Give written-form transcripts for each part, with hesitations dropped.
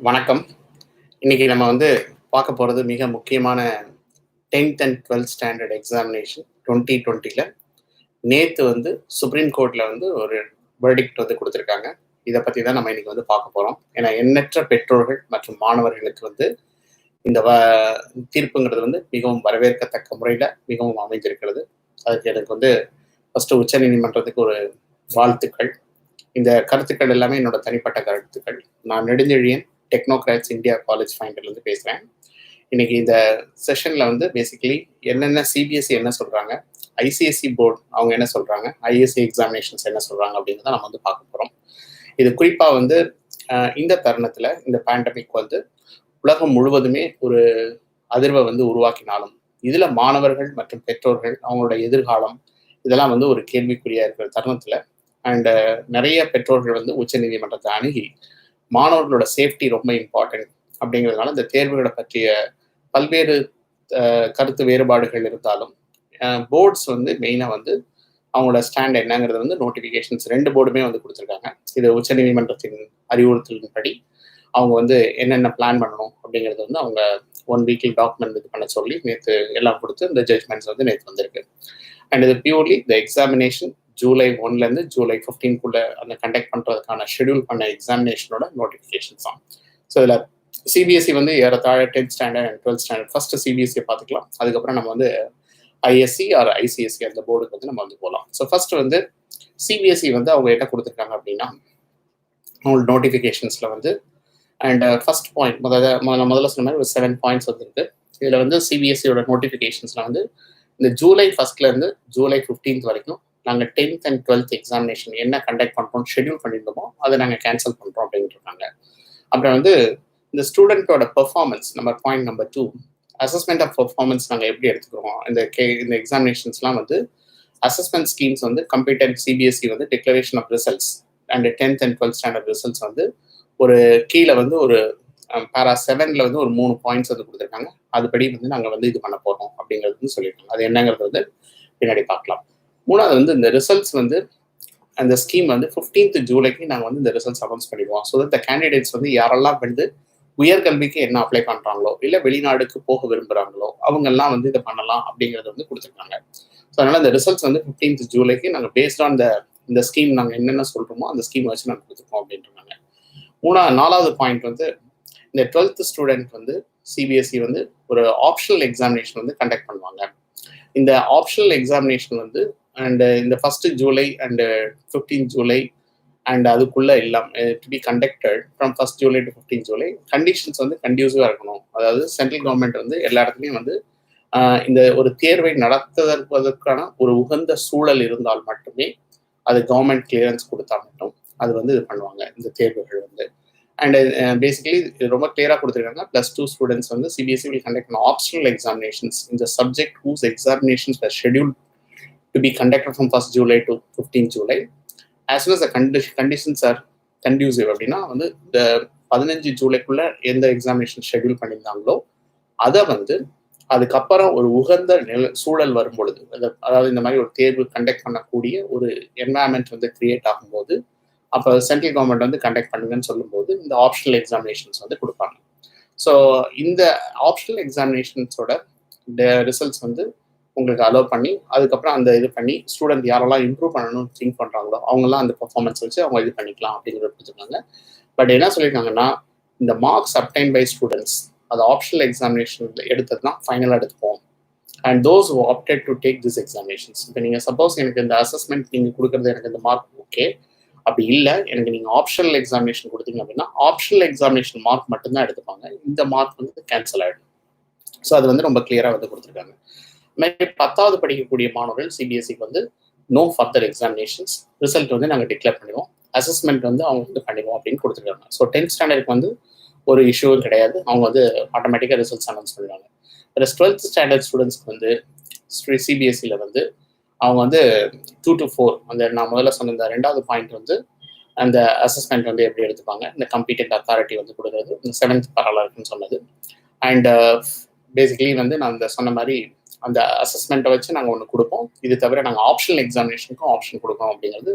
வணக்கம். இன்னைக்கு நம்ம பார்க்க போறது மிக முக்கியமான 10th and 12th standard examination 2020ல நேத்து சுப்ரீம் கோர்ட்ல ஒரு வெர்டிக்ட் கொடுத்துருக்காங்க. இதை பத்தி தான் நம்ம இன்னைக்கு பார்க்க போறோம். ஏன்னா எண்ணற்ற பெற்றோர்கள் மற்றும் மாணவர்களுக்கு இந்த தீர்ப்புங்கிறது மிகவும் வரவேற்கத்தக்க முறையில மிகவும் அமைந்திருக்கிறது. அதுக்கு எனக்கு ஃபர்ஸ்ட் உச்ச நீதிமன்றத்துக்கு ஒரு வாழ்த்துக்கள். இந்த கருத்துக்கள் எல்லாமே என்னோட தனிப்பட்ட கருத்துக்கள். நான் நெடுஞ்செழியன், டெக்னோகிராட்ஸ் இந்தியா காலேஜ் ஃபைண்டர்லேருந்து பேசுகிறேன். இன்னைக்கு இந்த செஷனில் பேசிக்கலி என்னென்ன சிபிஎஸ்இ என்ன சொல்கிறாங்க, ஐசிஎஸ்இ போர்டு அவங்க என்ன சொல்கிறாங்க, ஐஎஸ்சி எக்ஸாமினேஷன்ஸ் என்ன சொல்கிறாங்க அப்படிங்கிறத நம்ம பார்க்க போகிறோம். இது குறிப்பாக இந்த தருணத்தில் இந்த பேண்டமிக் உலகம் முழுவதுமே ஒரு அதிர்வை உருவாக்கினாலும் இதில் மாணவர்கள் மற்றும் பெற்றோர்கள் அவங்களோட எதிர்காலம் இதெல்லாம் ஒரு கேள்விக்குறியாக இருக்கிற தருணத்தில் அண்ட் நிறைய பெற்றோர்கள் உச்ச நீதிமன்றத்தை அணுகி மாணவர்களோட சேஃப்டி ரொம்ப இம்பார்ட்டன்ட் அப்படிங்கிறதுனால இந்த தேர்வுகளை பற்றிய பல்வேறு கருத்து வேறுபாடுகள் இருந்தாலும் போர்ட்ஸ் மெயினாக அவங்களோட ஸ்டாண்ட் என்னங்கிறது நோட்டிஃபிகேஷன்ஸ் 2 போர்டுமே கொடுத்துருக்காங்க. இது உச்ச நீதிமன்றத்தின் அறிவுறுத்தலின்படி அவங்க என்னென்ன பிளான் பண்ணணும் அப்படிங்கிறது அவங்க 1 வீக்கில் டாக்குமெண்ட் இது பண்ண சொல்லி நேற்று எல்லாம் கொடுத்து இந்த ஜட்ஜ்மெண்ட்ஸ் நேற்று வந்திருக்கு. அண்ட் இது பியூர்லி இந்த எக்ஸாமினேஷன் ஜூலை 1லேருந்து ஜூலை 15க்குள்ள அந்த கண்டக்ட் பண்ணுறதுக்கான ஷெடியூல் பண்ண எக்ஸாமினேஷனோட நோட்டிஃபிகேஷன்ஸ் தான். ஸோ இதில் சிபிஎஸ்இ ஏறத்தாழ 10th standard and 12th standard first சிபிஎஸ்சியை பார்த்துக்கலாம். அதுக்கப்புறம் நம்ம ஐஎஸ்சி ஆர் ஐசிஎஸ்சி அந்த போர்டுக்கு நம்ம போகலாம். ஸோ ஃபர்ஸ்ட் சிபிஎஸ்இ அவங்க என்ன கொடுத்துருக்காங்க அப்படின்னா அவங்களோட நோட்டிஃபிகேஷன்ஸில் அண்ட் ஃபர்ஸ்ட் பாயிண்ட் முதல்ல சொன்ன மாதிரி ஒரு 7 பாயிண்ட்ஸ் இருக்கு. இதில் சிபிஎஸ்சியோட நோட்டிஃபிகேஷன்ஸில் இந்த ஜூலை 1லேருந்து ஜூலை 15th வரைக்கும் நாங்கள் 10th அண்ட் 12th எக்ஸாமினேஷன் என்ன கண்டக்ட் பண்ணுறோம் ஷெடியூல் பண்ணியிருந்தோமோ அதை நாங்கள் கேன்சல் பண்ணுறோம் அப்படின்ட்டு இருக்காங்க. அப்புறம் இந்த ஸ்டூடெண்ட்டோட performance point number 2 assessment of performance நாங்கள் எப்படி எடுத்துக்கிறோம். இந்த எக்ஸாமினேஷன்ஸ்லாம் assessment schemes computer CBSE declaration of results and 10th and 12th standard results ஒரு கீழே ஒரு பேரா 7ல் ஒரு 3 பாயிண்ட்ஸ் கொடுத்துருக்காங்க. அதுபடி நாங்கள் இது பண்ண போகிறோம் அப்படிங்கிறது சொல்லியிருக்காங்க. அது என்னங்கிறது பின்னாடி பார்க்கலாம். மூணாவது இந்த ரிசல்ட்ஸ் அந்த ஸ்கீம் 15th ஜூலைக்கு நாங்கள் இந்த ரிசல்ட்ஸ் அனௌன்ஸ் பண்ணிடுவோம். ஸோ இந்த கேண்டிடேட்ஸ் யாரெல்லாம் உயர்கல்விக்கு என்ன அப்ளை பண்ணுறாங்களோ இல்லை வெளிநாடுக்கு போக விரும்புகிறாங்களோ அவங்கெல்லாம் இதை பண்ணலாம் அப்படிங்கிறது கொடுத்துருக்காங்க. ஸோ அதனால் இந்த ரிசல்ட்ஸ் 15th ஜூலைக்கு நாங்கள் பேஸ்ட் ஆன் இந்த ஸ்கீம் நாங்கள் என்னென்ன சொல்கிறோமோ அந்த ஸ்கீம் வச்சு நாங்கள் கொடுத்துருக்கோம் அப்படின்றாங்க. 4வது பாயிண்ட் இந்த 12th ஸ்டூடெண்ட் சிபிஎஸ்இ ஒரு ஆப்ஷனல் எக்ஸாமினேஷன் கண்டக்ட் பண்ணுவாங்க. இந்த ஆப்ஷனல் எக்ஸாமினேஷன் அண்ட் இந்த 1st July and 15th July and அதுக்குள்ள எல்லாம் to be conducted from 1st July to 15th July. Conditions கண்டியூசிவா இருக்கணும். அதாவது சென்ட்ரல் கவர்மெண்ட் எல்லா இடத்துலையும் இந்த ஒரு தேர்வை நடத்துவதற்கான ஒரு உகந்த சூழல் இருந்தால் மட்டுமே அது கவர்மெண்ட் கிளியரன்ஸ் கொடுத்தா மட்டும் அது இது பண்ணுவாங்க இந்த தேர்வுகள் அண்ட் பேசிக்கலி ரொம்ப கிளியராக கொடுத்துருக்காங்க. +2 students CBSE will conduct an optional examinations in the subject whose examinations were scheduled to be conducted from 1st July to 15th July as soon as the conditions are conducive. அப்படின்னா இந்த 15 ஜூலைக்குள்ள எந்த examination schedule பண்ணியிருந்தாங்களோ அதை அதுக்கப்புறம் ஒரு உகந்த சூழல் வரும் பொழுது, அதாவது இந்த மாதிரி ஒரு தேர்வு கண்டக்ட் பண்ணக்கூடிய ஒரு என்வாயன்மெண்ட் கிரியேட் ஆகும்போது அப்போ சென்ட்ரல் கவர்மெண்ட் கண்டக்ட் பண்ணுங்கன்னு சொல்லும்போது இந்த ஆப்ஷனல் எக்ஸாமினேஷன்ஸ் கொடுப்பாங்க. ஸோ இந்த ஆப்ஷனல் எக்ஸாமினேஷன்ஸோட ரிசல்ட்ஸ் உங்களுக்கு அலோவ் பண்ணி அதுக்கப்புறம் அந்த இது பண்ணி ஸ்டூடெண்ட் யாரெல்லாம் இம்ப்ரூவ் பண்ணணும்னு திங்க் பண்ணுறாங்களோ அவங்கெல்லாம் அந்த பர்ஃபார்மன்ஸ் வச்சு அவங்க இது பண்ணிக்கலாம் அப்படிங்கிறத கொடுத்துருக்காங்க. பட் என்ன சொல்லியிருக்காங்கன்னா இந்த மார்க்ஸ் அப்டைன் பை ஸ்டூடெண்ட்ஸ் அது ஆப்ஷனல் எக்ஸாமினேஷன் எடுத்ததுன்னா ஃபைனலாக எடுத்துப்போம். And those who opted to take this examinations. இப்போ நீங்கள் சப்போஸ் எனக்கு இந்த அசஸ்மெண்ட் நீங்கள் கொடுக்குறது எனக்கு இந்த மார்க் ஓகே, அப்படி இல்லை எனக்கு நீங்கள் ஆப்ஷனல் எக்ஸாமினேஷன் கொடுத்தீங்க அப்படின்னா ஆப்ஷனல் எக்ஸாமினேஷன் மார்க் மட்டும்தான் எடுத்துப்பாங்க. இந்த மார்க் கேன்சல் ஆகிடும். ஸோ அது ரொம்ப கிளியராக கொடுத்துருக்காங்க. 10வது படிக்கக்கூடிய மாணவர்கள் சிபிஎஸ்சிக்கு நோ ஃபர்தர் எக்ஸாமினேஷன்ஸ், ரிசல்ட் நாங்கள் டிக்ளேர் பண்ணுவோம், அசஸ்மெண்ட் அவங்க பண்ணிடுவோம் அப்படின்னு கொடுத்துருக்காங்க. ஸோ 10th ஸ்டாண்டர்டுக்கு ஒரு இஷ்யூவும் கிடையாது. அவங்க ஆட்டோமேட்டிக்காக ரிசல்ட்ஸ் அனௌன்ஸ் பண்ணுவாங்க. ப்ளஸ் 12th ஸ்டாண்டர்ட் ஸ்டூடெண்ட்ஸ்க்கு சிபிஎஸ்சியில் அவங்க 2 to 4 அந்த நான் முதல்ல சொன்ன இந்த 2வது பாயிண்ட் அந்த அசஸ்மெண்ட் எப்படி எடுத்துப்பாங்க, இந்த கம்பீட்டன்ட் அத்தாரிட்டி கொடுக்குறது இந்த 7th பரவாயில்ல இருக்குன்னு சொன்னது. அண்ட் பேசிக்கலி நான் இந்த சொன்ன மாதிரி அந்த அசஸ்மெண்ட்டை வச்சு நாங்கள் ஒன்று கொடுப்போம். இது தவிர நாங்கள் ஆப்ஷனல் எக்ஸாமினேஷனுக்கும் ஆப்ஷன் கொடுப்போம் அப்படிங்கிறது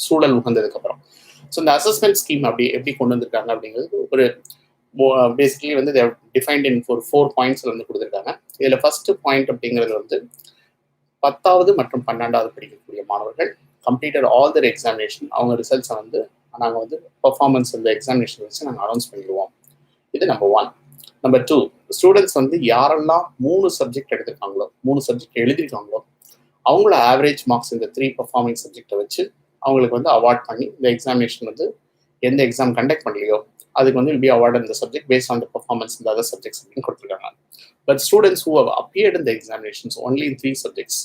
சூழல் உகந்ததுக்கப்புறம். ஸோ இந்த அசஸ்மெண்ட் ஸ்கீம் எப்படி கொண்டு வந்திருக்காங்க அப்படிங்கிறது ஒரு பேசிக்கலி வந்து டிஃபைன்ட் இன் ஒரு 4 பாயிண்ட்ஸ் வந்து கொடுத்துருக்காங்க. இதில் ஃபர்ஸ்ட் பாயிண்ட் அப்படிங்கிறது வந்து 10வது மற்றும் 12வது படிக்கக்கூடிய மாணவர்கள் கம்ப்ளீட்டட் ஆல் தர் எக்ஸாமினேஷன், அவங்க ரிசல்ட்ஸை வந்து நாங்கள் வந்து பர்ஃபார்மன்ஸ் இந்த எக்ஸாமினேஷன் வச்சு நாங்கள் அனௌன்ஸ் பண்ணிடுவோம். இது நம்பர் 1. நம்பர் 2, ஸ்டூடெண்ட்ஸ் வந்து யாரெல்லாம் 3 சப்ஜெக்ட் எடுத்திருக்காங்களோ, 3 சப்ஜெக்ட் எழுதியிருக்காங்களோ, அவங்களோட ஆவரேஜ் மார்க்ஸ் இந்த 3 பர்ஃபார்மிங் சப்ஜெக்டை வச்சு அவங்களுக்கு வந்து அவார்ட் பண்ணி இந்த எக்ஸாமினேஷன் வந்து எந்த எக்ஸாம் கண்டக்ட் பண்ணலையோ அதுக்கு வந்து பி அவார்ட் இந்த subject based on the performance இந்த அதர் சப்ஜெக்ட்ஸ் அப்படின்னு கொடுத்துருக்காங்க. But students who have appeared in the examinations only in 3 subjects,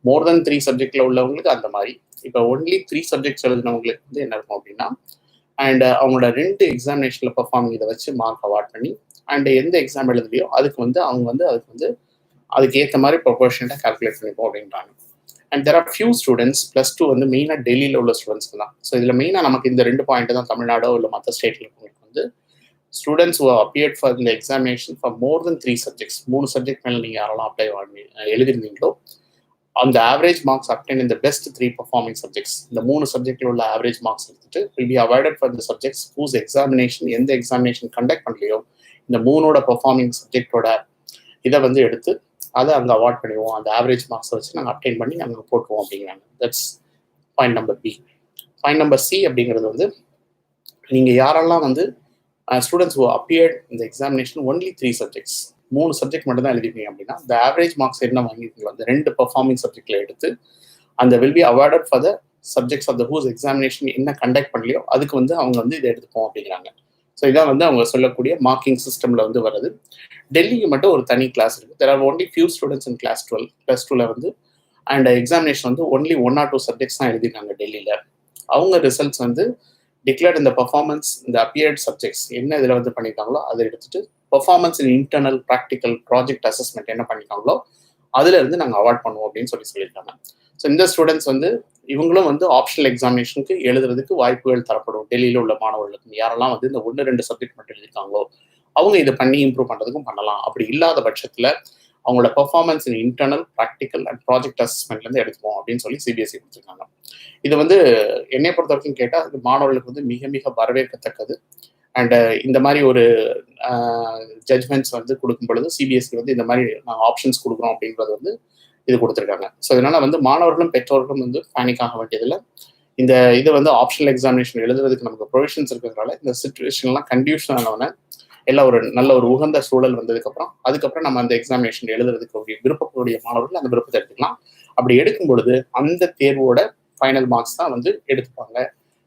more தென் 3 சப்ஜெக்ட்ல உள்ளவங்களுக்கு அந்த மாதிரி. இப்போ ஒன்லி 3 சப்ஜெக்ட்ஸ் எழுதினவங்களுக்கு வந்து என்ன இருக்கும் அப்படின்னா, அண்ட் அவங்களோட 2 எக்ஸாமினேஷன்ல பர்ஃபார்மிங் இதை வச்சு மார்க் அவார்ட் பண்ணி, அண்ட் எந்த எக்ஸாம் எழுதலையோ அதுக்கு வந்து அவங்க வந்து அதுக்கு ஏற்ற மாதிரி ப்ரொபோர்ஷனட்டாக கால்குலேட் பண்ணிப்போம் அப்படின்றாங்க. And there are few students +2 வந்து மெயினாக டெல்லியில் உள்ள ஸ்டூடெண்ட்ஸ்க்கு தான். ஸோ இதில் மெயினாக நமக்கு இந்த 2 பாயிண்ட் தான் தமிழ்நாடோ இல்லை மற்ற ஸ்டேட்டில் இருக்கவங்களுக்கு வந்து ஸ்டூடெண்ட்ஸ் ஹூ அப்பியர்ட் ஃபார் இந்த examination for more then 3 subjects, 3 subject மேலே நீங்கள் யாரெல்லாம் அப்ளை எழுதிருந்தீங்களோ அந்த ஆவரேஜ் மார்க்ஸ் அப்டைன் இந்த பெஸ்ட் 3 பர்ஃபார்மிங் சப்ஜெக்ட்ஸ், இந்த 3 சப்ஜெக்டில் உள்ள ஆவரேஜ் மார்க்ஸ் எடுத்துட்டு will be awarded for the subjects whose examination எந்த எக்ஸாமினேஷன் கண்டக்ட் பண்ணலையோ இந்த 3ஓட பர்ஃபார்மிங் சப்ஜெக்டோட இதை வந்து எடுத்து அதை அங்கே அவார்ட் பண்ணிடுவோம். அந்த ஆவரேஜ் மார்க்ஸை வச்சு நாங்கள் அப்டைன் பண்ணி நாங்கள் போட்டுருவோம் அப்படிங்கிறாங்க. That's point number B. Point number C அப்படிங்கிறது வந்து நீங்கள் யாரெல்லாம் வந்து ஸ்டூடெண்ட்ஸ் அப்பியர்ட் இந்த எக்ஸாமினேஷன் ஒன்லி 3 சப்ஜெக்ட்ஸ், 3 சப்ஜெக்ட் மட்டும் தான் எழுதிருக்கீங்க அப்படின்னா இந்த ஆவரேஜ் மார்க்ஸ் என்ன வாங்கிருக்கீங்களோ அந்த 2 பர்ஃபார்மிங் சப்ஜெக்ட்ல எடுத்து அந்த will be awarded for the subjects of the whose examination என்ன கண்டக்ட் பண்ணலையோ அதுக்கு வந்து அவங்க வந்து இதை எடுத்துப்போம் அப்படிங்கிறாங்க. ஸோ இதான் வந்து அவங்க சொல்லக்கூடிய மார்க்கிங் சிஸ்டம்ல வந்து வருது. டெல்லிக்கு மட்டும் ஒரு தனி கிளாஸ் இருக்குது. There are only few students in class 12. +2 வந்து அண்ட் எக்ஸாமினேஷன் வந்து ஒன்லி 1 or 2 சப்ஜெக்ட்ஸ் தான் எழுதிருக்காங்க டெல்லியில். அவங்க ரிசல்ட்ஸ் வந்து டிக்ளேர்ட் இந்த பர்ஃபார்மன்ஸ் இந்த அப்பியர்ட் சப்ஜெக்ட்ஸ் என்ன இதில் வந்து பண்ணியிருக்காங்களோ அதை எடுத்துட்டு பர்ஃபார்மன்ஸ் இன் இன்டர்னல் ப்ராக்டிக்கல் ப்ராஜெக்ட் அசஸ்மெண்ட் என்ன பண்ணியிருக்காங்களோ அதுல இருந்து நாங்கள் அவார்ட் பண்ணுவோம் அப்படின்னு சொல்லியிருக்காங்க. ஸோ இந்த ஸ்டூடெண்ட்ஸ் வந்து இவங்களும் வந்து ஆப்ஷனல் எக்ஸாமினேஷனுக்கு எழுதுறதுக்கு வாய்ப்புகள் தரப்படும். டெல்லியில் உள்ள மாணவர்களுக்கு யாரெல்லாம் வந்து இந்த 1-2 சப்ஜெக்ட் மட்டும் எழுதியிருக்காங்களோ அவங்க இதை பண்ணி இம்ப்ரூவ் பண்ணுறதுக்கும் பண்ணலாம். அப்படி இல்லாத பட்சத்தில் அவங்களோட performance in internal practical and project அசஸ்மெண்ட்லேருந்து எடுத்துப்போம் அப்படின்னு சொல்லி சிபிஎஸ்இ கொடுத்துருக்காங்க. இது வந்து என்னை பொறுத்த வரைக்கும் கேட்டால் அது மாணவர்களுக்கு வந்து மிக மிக வரவேற்கத்தக்கது. அண்ட் இந்த மாதிரி ஒரு ஜட்மெண்ட்ஸ் வந்து கொடுக்கும் பொழுது சிபிஎஸ்இ வந்து இந்த மாதிரி நாங்கள் ஆப்ஷன்ஸ் கொடுக்குறோம் அப்படின்றது வந்து இது கொடுத்துருக்காங்க. ஸோ இதனால வந்து மாணவர்களும் பெற்றோர்களும் வந்து பேனிக் ஆக வேண்டியதில்லை. இந்த இது வந்து ஆப்ஷனல் எக்ஸாமினேஷன் எழுதுறதுக்கு நமக்கு ப்ரொவிஷன்ஸ் இருக்கிறதுனால இந்த சிச்சுவேஷன்லாம் கண்டியூஷன் ஆனவன எல்லாம் ஒரு நல்ல ஒரு உகந்த சூழல் வந்ததுக்கப்புறம் அதுக்கப்புறம் நம்ம அந்த எக்ஸாமினேஷன் எழுதுறதுக்கு விருப்பக்கூடிய மாணவர்கள் அந்த விருப்பத்தை எடுத்துக்கலாம். அப்படி எடுக்கும் பொழுது அந்த தேர்வோட ஃபைனல் மார்க்ஸ் தான் வந்து எடுத்துப்பாங்க.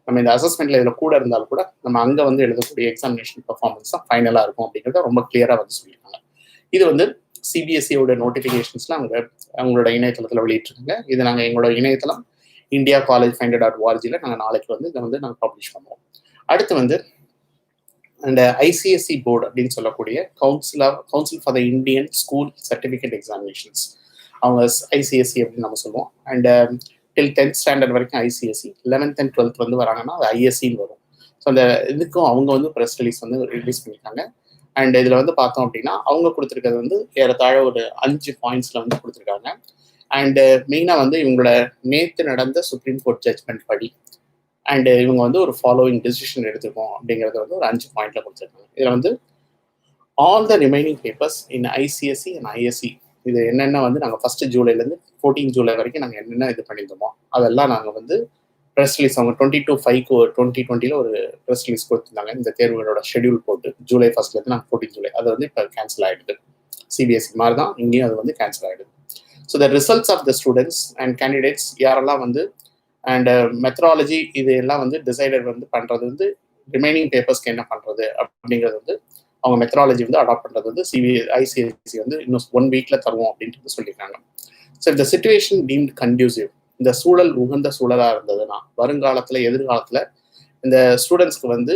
நம்ம இந்த அசஸ்மெண்ட்ல இதில் கூட இருந்தாலும் கூட நம்ம அங்கே வந்து எழுதக்கூடிய எக்ஸாமினேஷன் பர்ஃபார்மன்ஸ் தான் ஃபைனலாக இருக்கும் அப்படிங்கிறத ரொம்ப கிளியராக வந்து சொல்லியிருக்காங்க. இது வந்து சிபிஎஸ்இயோட நோட்டிஃபிகேஷன்ஸ்லாம் அவங்களோட இணையதளத்தில் வெளியிட்டிருக்காங்க. இது நாங்கள் எங்களோட இணையதளம் indiacollegefinder.org நாங்கள் நாளைக்கு வந்து இதை வந்து நாங்கள் பப்ளிஷ் பண்ணுவோம். அடுத்து வந்து அந்த ஐசிஎஸ்இ போர்டு அப்படின்னு சொல்லக்கூடிய council for the Indian school certificate examinations, அவங்க ஐசிஎஸ்இ அப்படின்னு நம்ம சொல்லுவோம். அண்ட் டில் 10th ஸ்டாண்டர்ட் வரைக்கும் ஐசிஎஸ்இ, 11th and 12th வந்து வராங்கன்னா அது ஐஎஸ்சின்னு வரும். ஸோ அந்த இதுக்கும் அவங்க வந்து ப்ரெஸ் ரிலீஸ் வந்து ரிலீஸ் பண்ணியிருக்காங்க. அண்ட் இதில் வந்து பார்த்தோம் அப்படின்னா அவங்க கொடுத்துருக்கிறது வந்து ஏறத்தாழ ஒரு 5 பாயிண்ட்ஸில் வந்து கொடுத்துருக்காங்க. அண்டு மெயினாக வந்து இவங்களோட நேற்று நடந்த சுப்ரீம் கோர்ட் ஜட்மெண்ட் படி அண்டு இவங்க வந்து ஒரு ஃபாலோவிங் டெசிஷன் எடுத்துருக்கோம் அப்படிங்கிறத வந்து ஒரு 5 பாயிண்ட்ல கொடுத்துருக்காங்க. இதில் வந்து all the remaining papers in ICSE and ISC இது என்னென்ன வந்து நாங்கள் 1 ஜூலைலேருந்து 14 ஜூலை வரைக்கும் நாங்கள் என்னென்ன இது பண்ணியிருந்தோமோ அதெல்லாம் நாங்கள் வந்து ப்ரெஸ் ரிலீஸ் அவங்க 22/5 2020 ஒரு ப்ரெஸ் ரிலீஸ் கொடுத்துருந்தாங்க. இந்த தேர்வுகளோட ஷெடியூல் போட்டு ஜூலை 1 நாங்கள் 14 ஜூலை அது வந்து இப்போ கேன்சல் ஆகிடுது. சிபிஎஸ்இ மாதிரி தான் இங்கேயும் அது வந்து கேன்சல் ஆகிடுது. So the results of the students and candidates யாரெல்லாம் வந்து அண்ட் மெத்தடாலஜி இது எல்லாம் வந்து டிசைடர் வந்து பண்ணுறது வந்து ரிமைனிங் பேப்பர்ஸ்க்கு என்ன பண்ணுறது அப்படிங்கிறது வந்து அவங்க மெத்தடாலஜி வந்து அடாப்ட் பண்ணுறது வந்து ஐசிஎஸ்சி வந்து இன்னும் 1 வீக்ல தருவோம் அப்படின்ட்டு சொல்லியிருக்காங்க. ஸோ இந்த சிச்சுவேஷன் டீம்ட் கன்டியூசிவ், இந்த சூழல் உகந்த சூழலாக இருந்ததுன்னா வருங்காலத்தில் எதிர்காலத்தில் இந்த ஸ்டூடெண்ட்ஸ்க்கு வந்து